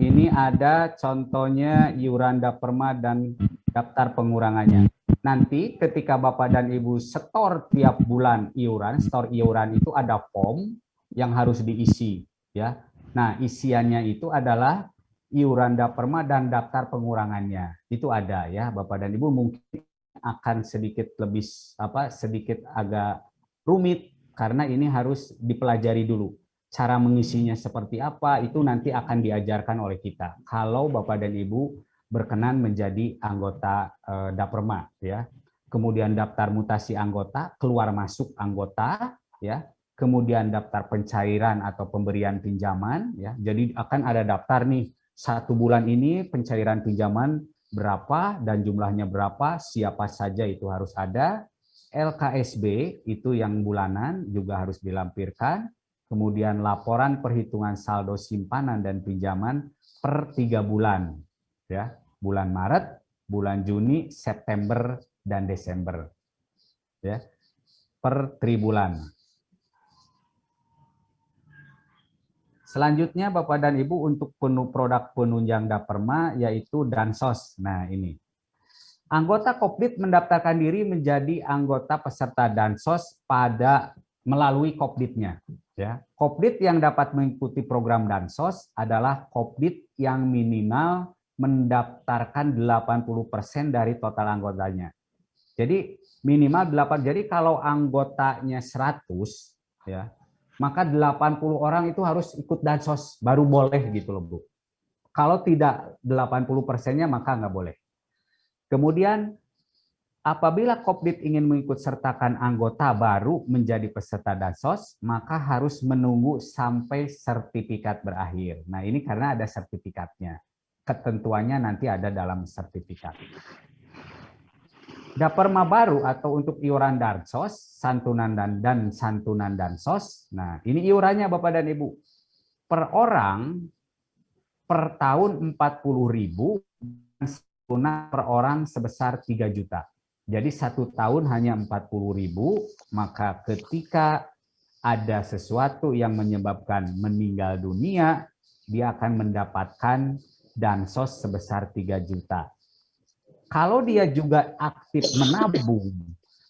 Ini ada contohnya iuran Daperma dan daftar pengurangannya. Nanti ketika Bapak dan Ibu setor tiap bulan iuran, setor iuran itu ada form yang harus diisi ya. Nah, isiannya itu adalah iuran Daperma dan daftar pengurangannya. Itu ada ya, Bapak dan Ibu. Mungkin akan sedikit agak rumit karena ini harus dipelajari dulu. Cara mengisinya seperti apa itu nanti akan diajarkan oleh kita. Kalau Bapak dan Ibu berkenan menjadi anggota Daperma ya. Kemudian daftar mutasi anggota, keluar masuk anggota ya. Kemudian daftar pencairan atau pemberian pinjaman ya. Jadi akan ada daftar nih 1 bulan ini pencairan pinjaman berapa dan jumlahnya berapa, siapa saja itu harus ada. LKSB itu yang bulanan juga harus dilampirkan. Kemudian laporan perhitungan saldo simpanan dan pinjaman per 3 bulan. Ya, bulan Maret, bulan Juni, September, dan Desember. Ya, per tribulan. Selanjutnya Bapak dan Ibu untuk produk penunjang Daperma yaitu Dansos. Nah ini. Anggota Kopdit mendaftarkan diri menjadi anggota peserta Dansos melalui Kopditnya. Ya. Kopdit yang dapat mengikuti program Dansos adalah Kopdit yang minimal mendaftarkan 80% dari total anggotanya. Jadi minimal 8. Jadi kalau anggotanya 100 ya, maka 80 orang itu harus ikut Dansos, baru boleh gitu loh Bu. Kalau tidak 80%-nya maka nggak boleh. Kemudian apabila Kopdit ingin mengikut sertakan anggota baru menjadi peserta Dansos, maka harus menunggu sampai sertifikat berakhir. Nah ini karena ada sertifikatnya. Ketentuannya nanti ada dalam sertifikat. Daperma baru atau untuk iuran Dansos, santunan dan santunan Dansos. Nah, ini iurannya Bapak dan Ibu. Per orang per tahun 40.000, santunan per orang sebesar 3 juta. Jadi 1 tahun hanya 40.000, maka ketika ada sesuatu yang menyebabkan meninggal dunia, dia akan mendapatkan Dansos sebesar 3 juta. Kalau dia juga aktif menabung,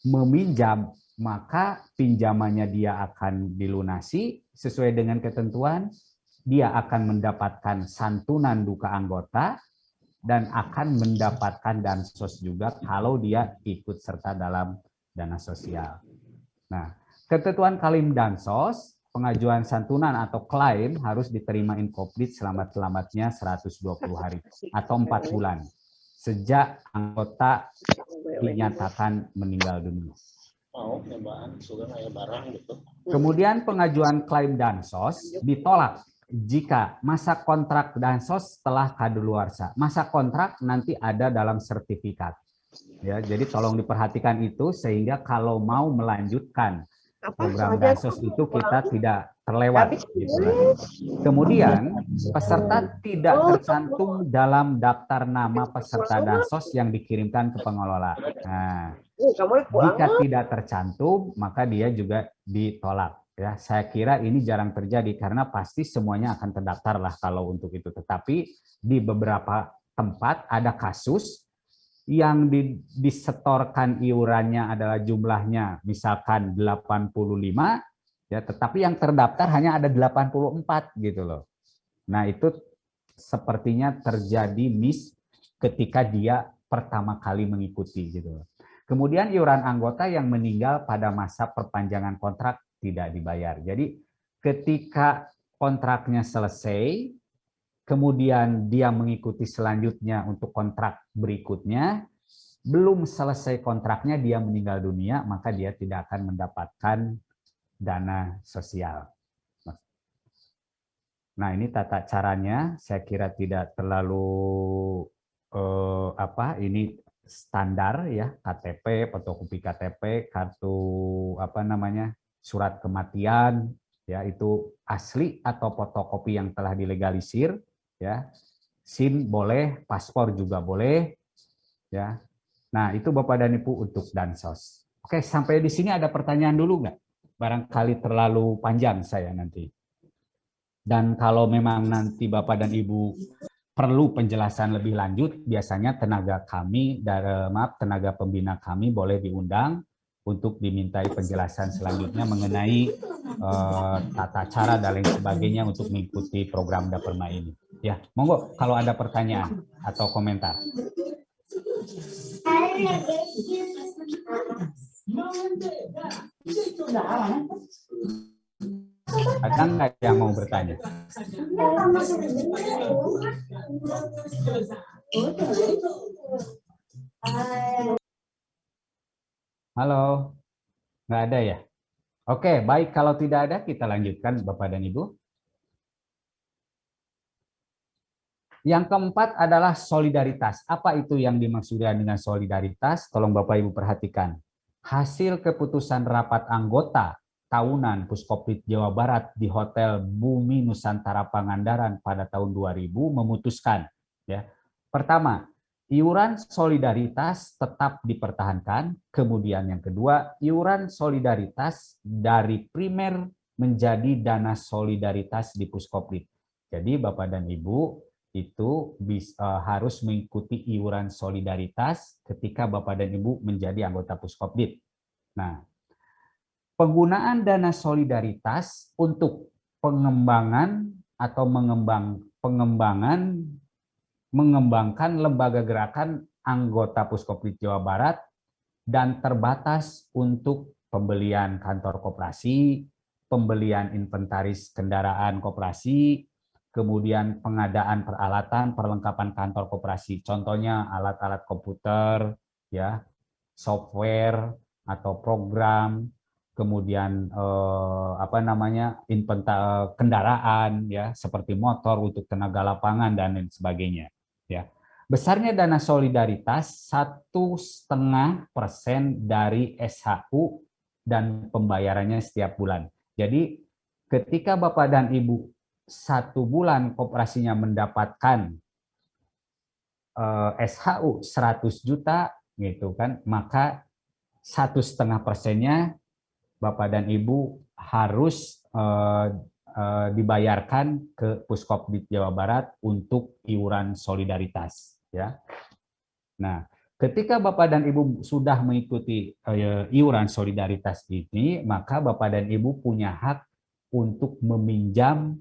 meminjam, maka pinjamannya dia akan dilunasi sesuai dengan ketentuan. Dia akan mendapatkan santunan duka anggota dan akan mendapatkan Dansos juga kalau dia ikut serta dalam dana sosial. Nah, ketentuan klaim Dansos, pengajuan santunan atau klaim harus diterima Kopdit selamat-selamatnya 120 hari atau 4 bulan. Sejak anggota dinyatakan meninggal dunia. Kemudian pengajuan klaim Dansos ditolak jika masa kontrak Dansos telah kadaluarsa. Masa kontrak nanti ada dalam sertifikat. Ya, jadi tolong diperhatikan itu sehingga kalau mau melanjutkan program Dansos itu kita tidak terlewat. Gitu. Kemudian peserta tidak tercantum dalam daftar nama peserta Dansos yang dikirimkan ke pengelola. Nah, jika tidak tercantum maka dia juga ditolak. Ya, saya kira ini jarang terjadi karena pasti semuanya akan terdaftar lah kalau untuk itu. Tetapi di beberapa tempat ada kasus yang disetorkan iurannya adalah jumlahnya misalkan 85 ya, tetapi yang terdaftar hanya ada 84 gitu loh. Nah, itu sepertinya terjadi miss ketika dia pertama kali mengikuti gitu loh. Kemudian iuran anggota yang meninggal pada masa perpanjangan kontrak tidak dibayar. Jadi ketika kontraknya selesai, kemudian dia mengikuti selanjutnya untuk kontrak berikutnya, belum selesai kontraknya dia meninggal dunia, maka dia tidak akan mendapatkan dana sosial. Nah, ini tata caranya, saya kira tidak terlalu ini standar ya, KTP, fotokopi KTP, kartu surat kematian, ya itu asli atau fotokopi yang telah dilegalisir, ya. SIM boleh, paspor juga boleh, ya. Nah, itu Bapak dan Ibu untuk Dansos. Oke, sampai di sini ada pertanyaan dulu nggak? Barangkali terlalu panjang saya nanti. Dan kalau memang nanti Bapak dan Ibu perlu penjelasan lebih lanjut, biasanya tenaga pembina kami boleh diundang untuk dimintai penjelasan selanjutnya mengenai tata cara dan lain sebagainya untuk mengikuti program Daperma ini. Ya, monggo kalau ada pertanyaan atau komentar. Ada nggak yang mau bertanya? Halo, nggak ada ya? Oke, baik. Kalau tidak ada, kita lanjutkan Bapak dan Ibu. yang keempat adalah solidaritas. Apa itu yang dimaksudkan dengan solidaritas? Tolong Bapak Ibu perhatikan. Hasil keputusan rapat anggota tahunan Puskoprit Jawa Barat di Hotel Bumi Nusantara Pangandaran pada tahun 2000 memutuskan, ya. Pertama, iuran solidaritas tetap dipertahankan. Kemudian yang kedua, iuran solidaritas dari primer menjadi dana solidaritas di Puskoprit. Jadi Bapak dan Ibu itu harus mengikuti iuran solidaritas ketika Bapak dan Ibu menjadi anggota Puskoprit. Nah, penggunaan dana solidaritas untuk pengembangan atau mengembangkan lembaga gerakan anggota Puskoprit Jawa Barat dan terbatas untuk pembelian kantor koperasi, pembelian inventaris kendaraan koperasi, kemudian pengadaan peralatan perlengkapan kantor koperasi. Contohnya alat-alat komputer, ya, software atau program, kemudian kendaraan, ya, seperti motor untuk tenaga lapangan dan lain sebagainya. Ya, besarnya dana solidaritas 1,5% dari SHU dan pembayarannya setiap bulan. Jadi ketika Bapak dan Ibu 1 bulan koperasinya mendapatkan SHU 100 juta, gitu kan, maka 1,5%-nya Bapak dan Ibu harus dibayarkan ke Puskoprit Jawa Barat untuk iuran solidaritas, ya. Nah, ketika Bapak dan Ibu sudah mengikuti iuran solidaritas ini, maka Bapak dan Ibu punya hak untuk meminjam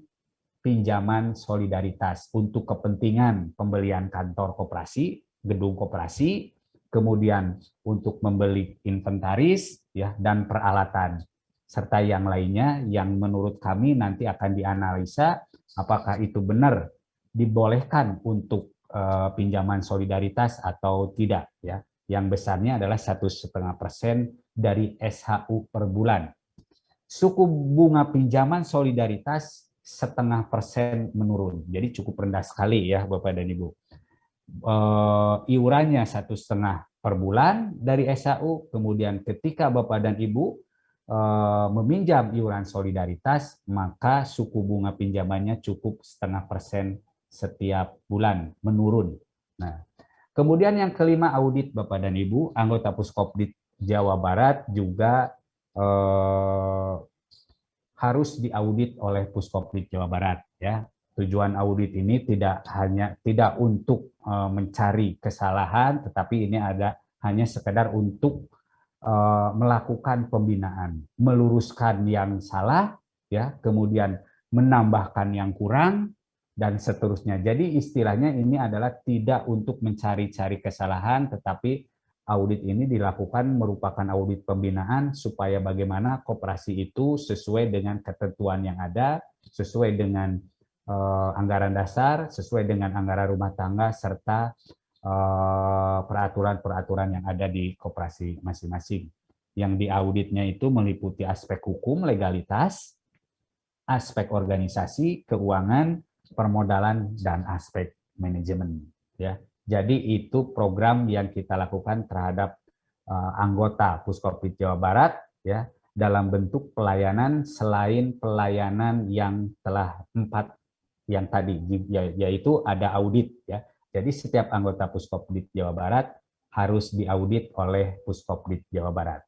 pinjaman solidaritas untuk kepentingan pembelian kantor koperasi, gedung koperasi, kemudian untuk membeli inventaris, ya, dan peralatan, serta yang lainnya yang menurut kami nanti akan dianalisa apakah itu benar dibolehkan untuk pinjaman solidaritas atau tidak, ya. Yang besarnya adalah 1,5% dari SHU per bulan. Suku bunga pinjaman solidaritas 0,5% menurun, jadi cukup rendah sekali, ya Bapak dan Ibu. Iurannya 1,5 per bulan dari SHU, kemudian ketika Bapak dan Ibu meminjam iuran solidaritas, maka suku bunga pinjamannya cukup 0,5% setiap bulan, menurun. Nah, kemudian yang kelima, audit Bapak dan Ibu, anggota Puskoprit Jawa Barat juga harus diaudit oleh Puskoprit Jawa Barat, ya. Tujuan audit ini tidak untuk mencari kesalahan, tetapi ini hanya sekedar untuk melakukan pembinaan, meluruskan yang salah, ya, kemudian menambahkan yang kurang dan seterusnya. Jadi istilahnya ini adalah tidak untuk mencari-cari kesalahan, tetapi audit ini dilakukan merupakan audit pembinaan supaya bagaimana koperasi itu sesuai dengan ketentuan yang ada, sesuai dengan anggaran dasar, sesuai dengan anggaran rumah tangga, serta peraturan-peraturan yang ada di koperasi masing-masing. Yang diauditnya itu meliputi aspek hukum, legalitas, aspek organisasi, keuangan, permodalan, dan aspek manajemen, ya. Jadi itu program yang kita lakukan terhadap anggota Puskoprit Jawa Barat, ya, dalam bentuk pelayanan selain pelayanan yang telah 4 yang tadi, yaitu ada audit, ya. Jadi setiap anggota Puskoprit Jawa Barat harus diaudit oleh Puskoprit Jawa Barat.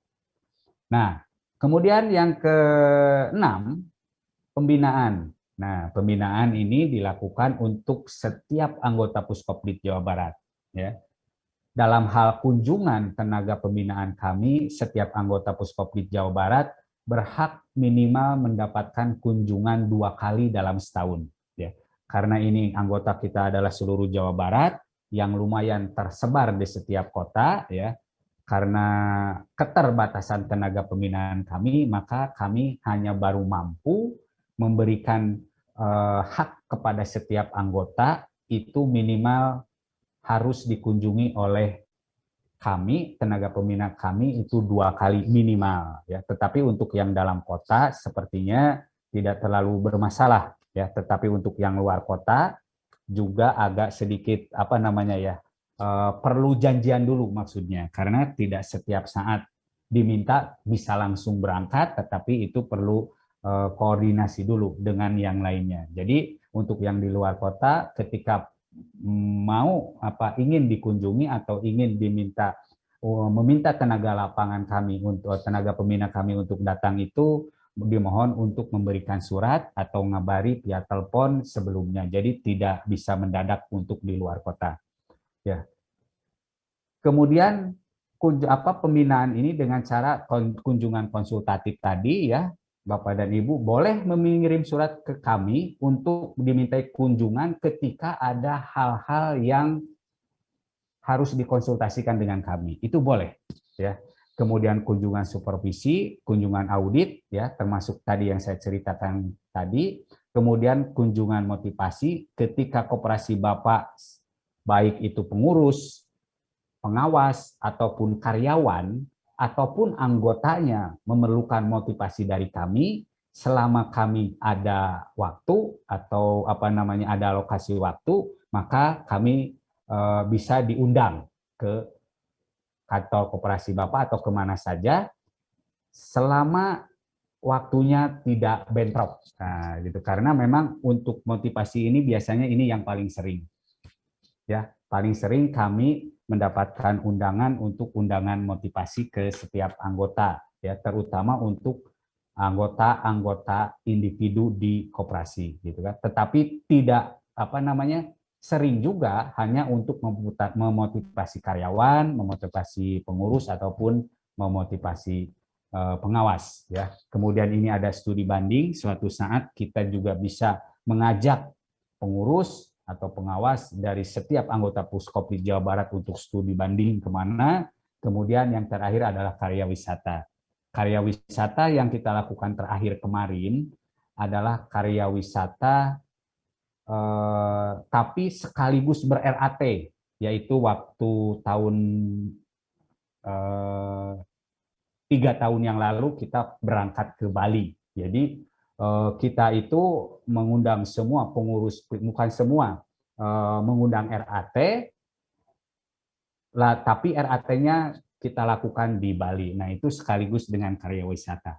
Nah, kemudian yang ke-6, pembinaan. Nah, pembinaan ini dilakukan untuk setiap anggota Puskoprit Jawa Barat, ya. Dalam hal kunjungan tenaga pembinaan kami, setiap anggota Puskoprit Jawa Barat berhak minimal mendapatkan kunjungan 2 kali dalam setahun, ya. Karena ini anggota kita adalah seluruh Jawa Barat yang lumayan tersebar di setiap kota, ya. Karena keterbatasan tenaga pembinaan kami, maka kami hanya baru mampu memberikan hak kepada setiap anggota itu minimal harus dikunjungi oleh kami, tenaga pembina kami itu 2 kali minimal, ya. Tetapi untuk yang dalam kota sepertinya tidak terlalu bermasalah, ya. Tetapi untuk yang luar kota juga agak sedikit apa namanya ya, perlu janjian dulu maksudnya, karena tidak setiap saat diminta bisa langsung berangkat, tetapi itu perlu koordinasi dulu dengan yang lainnya. Jadi untuk yang di luar kota, ketika mau ingin dikunjungi atau ingin meminta tenaga lapangan kami untuk tenaga pembina kami untuk datang, itu dimohon untuk memberikan surat atau ngabari via telepon sebelumnya. Jadi tidak bisa mendadak untuk di luar kota. Ya. Kemudian pembinaan ini dengan cara kunjungan konsultatif tadi ya, Bapak dan Ibu boleh mengirim surat ke kami untuk dimintai kunjungan ketika ada hal-hal yang harus dikonsultasikan dengan kami. Itu boleh ya. Kemudian kunjungan supervisi, kunjungan audit ya, termasuk tadi yang saya ceritakan tadi. Kemudian kunjungan motivasi ketika koperasi Bapak baik itu pengurus, pengawas ataupun karyawan ataupun anggotanya memerlukan motivasi dari kami, selama kami ada waktu atau ada alokasi waktu, maka kami bisa diundang ke kantor koperasi Bapak atau kemana saja selama waktunya tidak bentrok. Nah, gitu. Karena memang untuk motivasi ini biasanya ini yang paling sering. Ya, paling sering kami mendapatkan undangan untuk undangan motivasi ke setiap anggota, ya, terutama untuk anggota-anggota individu di koperasi, gitu kan. Tetapi tidak sering juga hanya untuk memotivasi karyawan, memotivasi pengurus ataupun memotivasi pengawas ya. Kemudian ini ada studi banding, suatu saat kita juga bisa mengajak pengurus atau pengawas dari setiap anggota Puskop di Jawa Barat untuk studi banding kemana. Kemudian yang terakhir adalah karya wisata. Karya wisata yang kita lakukan terakhir kemarin adalah karya wisata tapi sekaligus ber-RAT, yaitu waktu tahun 3 tahun yang lalu kita berangkat ke Bali. Jadi kita itu mengundang semua pengurus, bukan semua, mengundang RAT, tapi RAT-nya kita lakukan di Bali. Nah, itu sekaligus dengan karya wisata.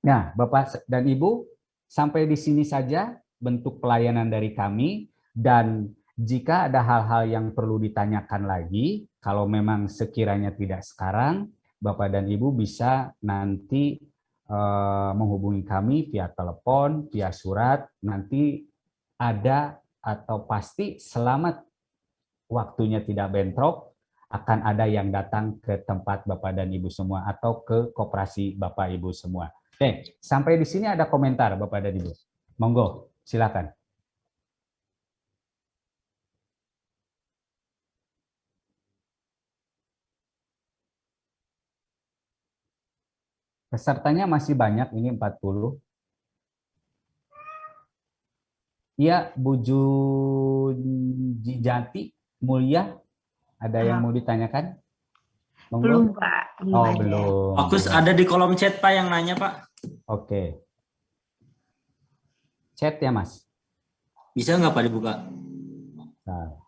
Nah, Bapak dan Ibu, sampai di sini saja bentuk pelayanan dari kami, dan jika ada hal-hal yang perlu ditanyakan lagi, kalau memang sekiranya tidak sekarang, Bapak dan Ibu bisa nanti menghubungi kami via telepon, via surat, nanti ada atau pasti selama waktunya tidak bentrok, akan ada yang datang ke tempat Bapak dan Ibu semua atau ke koperasi Bapak Ibu semua. Oke, sampai di sini ada komentar Bapak dan Ibu. Monggo. Silakan. Pesertanya masih banyak, ini 40. Iya, Bu Jati Mulia, ada yang mau ditanyakan? Monggo. Belum, Pak. Oh, ada. belum. Fokus ada di kolom chat Pak yang nanya Pak. Oke. Chat ya, Mas? Bisa nggak Pak dibuka? Nah.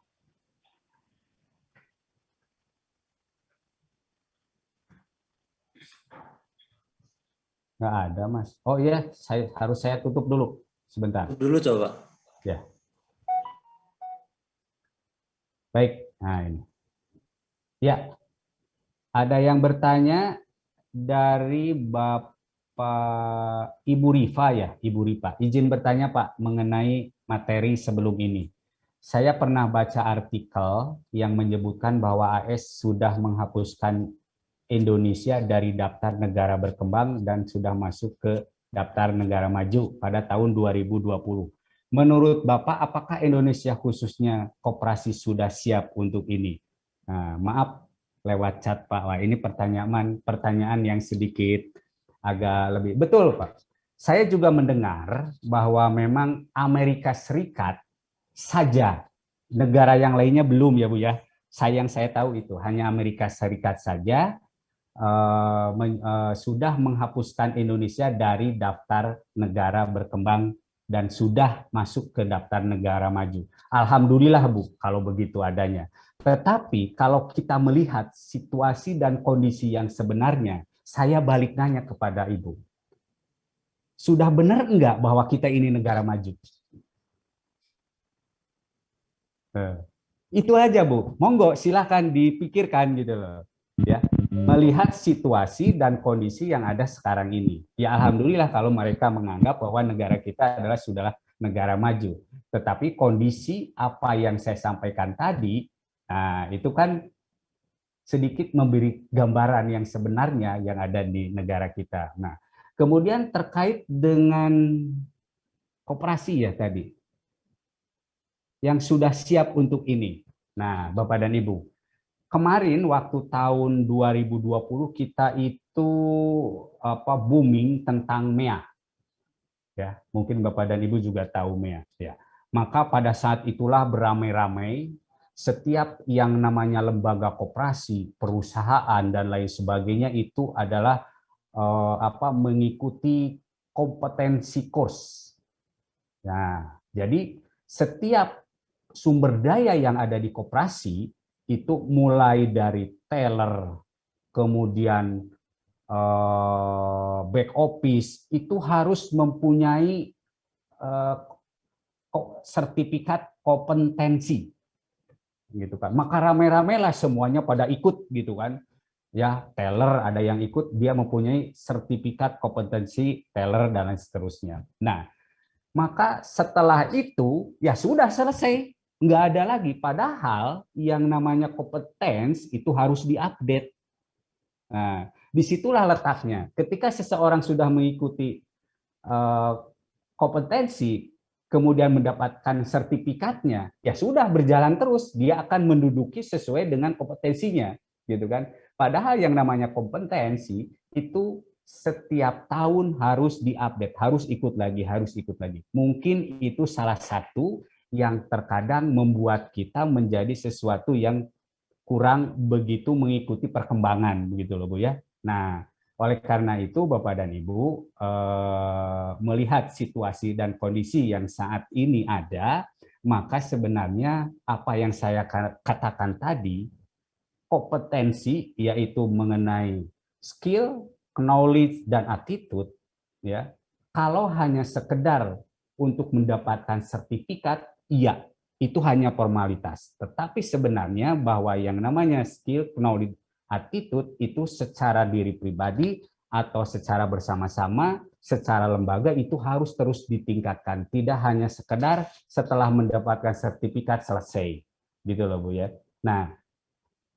Nggak ada, Mas. Oh iya, harus saya tutup dulu. Sebentar. Dulu coba. Ya. Baik. Nah, ini. Ya. Ada yang bertanya dari Bapak Ibu Rifa ya, Ibu Rifa. Izin bertanya Pak mengenai materi sebelum ini. Saya pernah baca artikel yang menyebutkan bahwa AS sudah menghapuskan Indonesia dari daftar negara berkembang dan sudah masuk ke daftar negara maju pada tahun 2020. Menurut Bapak, apakah Indonesia khususnya koperasi sudah siap untuk ini? Nah, maaf lewat chat Pak. Wah, ini pertanyaan yang sedikit agak lebih betul Pak. Saya juga mendengar bahwa memang Amerika Serikat saja, negara yang lainnya belum ya Bu ya. Yang saya tahu itu hanya Amerika Serikat saja sudah menghapuskan Indonesia dari daftar negara berkembang dan sudah masuk ke daftar negara maju. Alhamdulillah Bu, kalau begitu adanya. Tetapi kalau kita melihat situasi dan kondisi yang sebenarnya, saya balik nanya kepada Ibu. Sudah benar enggak bahwa kita ini negara maju? Itu aja Bu. Monggo silakan dipikirkan gitu loh. Ya, melihat situasi dan kondisi yang ada sekarang ini. Ya alhamdulillah kalau mereka menganggap bahwa negara kita adalah sudahlah negara maju. Tetapi kondisi apa yang saya sampaikan tadi, nah itu kan sedikit memberi gambaran yang sebenarnya yang ada di negara kita. Nah, kemudian terkait dengan koperasi ya tadi, yang sudah siap untuk ini. Nah, Bapak dan Ibu, kemarin waktu tahun 2020 kita itu booming tentang MEA. Ya, mungkin Bapak dan Ibu juga tahu MEA ya. Maka pada saat itulah beramai-ramai setiap yang namanya lembaga koperasi, perusahaan dan lain sebagainya itu adalah mengikuti kompetensi course. Nah, jadi setiap sumber daya yang ada di koperasi itu mulai dari teller, kemudian back office itu harus mempunyai sertifikat kompetensi, gitu kan. Maka rame-ramelah semuanya pada ikut, gitu kan. Ya, teller ada yang ikut, dia mempunyai sertifikat kompetensi teller dan lain seterusnya. Nah, maka setelah itu ya sudah selesai. Nggak ada lagi, padahal yang namanya kompetens itu harus diupdate. Nah, disitulah letaknya. Ketika seseorang sudah mengikuti kompetensi, kemudian mendapatkan sertifikatnya, ya sudah berjalan terus, dia akan menduduki sesuai dengan kompetensinya, gitu kan. Padahal yang namanya kompetensi itu setiap tahun harus diupdate, harus ikut lagi, harus ikut lagi. Mungkin itu salah satu yang terkadang membuat kita menjadi sesuatu yang kurang begitu mengikuti perkembangan, begitu loh Bu ya. Nah, oleh karena itu Bapak dan Ibu melihat situasi dan kondisi yang saat ini ada, maka sebenarnya apa yang saya katakan tadi, kompetensi yaitu mengenai skill, knowledge dan attitude, ya. Kalau hanya sekedar untuk mendapatkan sertifikat, iya, itu hanya formalitas. Tetapi sebenarnya bahwa yang namanya skill, knowledge, attitude itu secara diri pribadi atau secara bersama-sama, secara lembaga itu harus terus ditingkatkan. Tidak hanya sekedar setelah mendapatkan sertifikat selesai. Gitu loh Bu ya. Nah,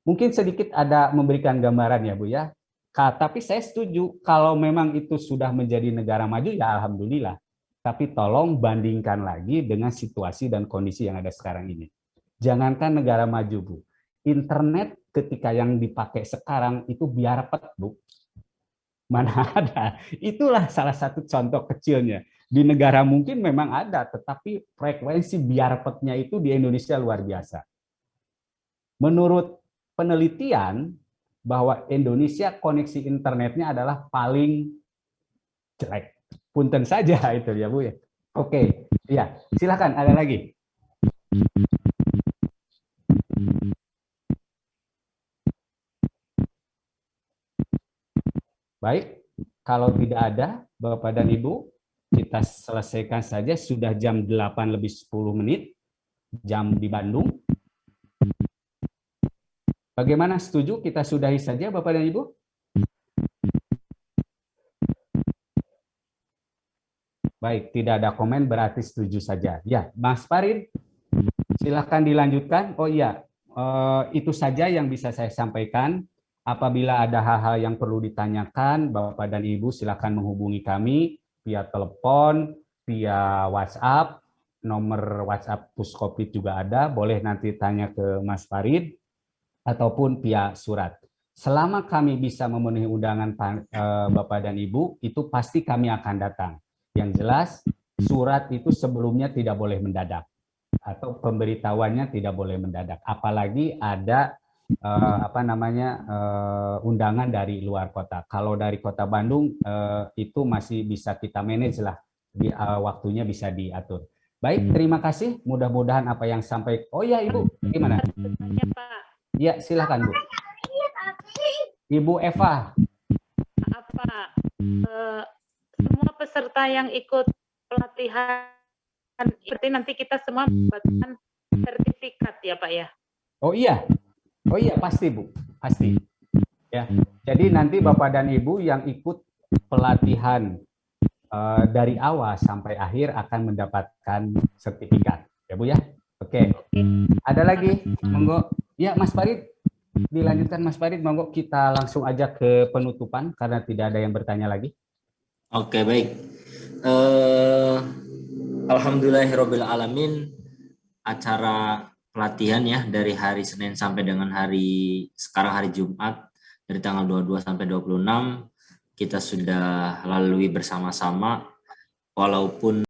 mungkin sedikit ada memberikan gambaran ya Bu ya. Tapi saya setuju kalau memang itu sudah menjadi negara maju ya alhamdulillah. Tapi tolong bandingkan lagi dengan situasi dan kondisi yang ada sekarang ini. Jangankan negara maju, Bu. Internet ketika yang dipakai sekarang itu biarpet, Bu. Mana ada. Itulah salah satu contoh kecilnya. Di negara mungkin memang ada, tetapi frekuensi biarpetnya itu di Indonesia luar biasa. Menurut penelitian, bahwa Indonesia koneksi internetnya adalah paling jelek. Punten saja itu ya Bu ya. Oke, ya silakan ada lagi. Baik, kalau tidak ada Bapak dan Ibu, kita selesaikan saja, sudah jam 8:10 jam di Bandung. Bagaimana, setuju kita sudahi saja Bapak dan Ibu? Baik, tidak ada komen berarti setuju saja. Ya, Mas Farid, silahkan dilanjutkan. Oh iya, itu saja yang bisa saya sampaikan. Apabila ada hal-hal yang perlu ditanyakan, Bapak dan Ibu silahkan menghubungi kami via telepon, via WhatsApp, nomor WhatsApp Puskopit juga ada, boleh nanti tanya ke Mas Farid, ataupun via surat. Selama kami bisa memenuhi undangan Bapak dan Ibu, itu pasti kami akan datang. Yang jelas, surat itu sebelumnya tidak boleh mendadak, atau pemberitahuannya tidak boleh mendadak. Apalagi ada undangan dari luar kota. Kalau dari Kota Bandung itu masih bisa kita manage lah, waktunya bisa diatur. Baik, terima kasih. Mudah-mudahan apa yang sampai. Oh ya, Ibu, gimana? Ya, Pak. Ya, silakan, Bu. Ibu Eva. Apa semua peserta yang ikut pelatihan berarti nanti kita semua mendapatkan sertifikat ya, Pak ya? Oh iya, pasti Bu, pasti. Ya, jadi nanti Bapak dan Ibu yang ikut pelatihan dari awal sampai akhir akan mendapatkan sertifikat, ya Bu ya. Oke. Ada lagi, monggo. Ya Mas Farid, dilanjutkan Mas Farid, monggo kita langsung aja ke penutupan karena tidak ada yang bertanya lagi. Oke, baik. Alhamdulillahirabbil alamin, acara pelatihan ya dari hari Senin sampai dengan sekarang hari Jumat dari tanggal 22 sampai 26 kita sudah lalui bersama-sama, walaupun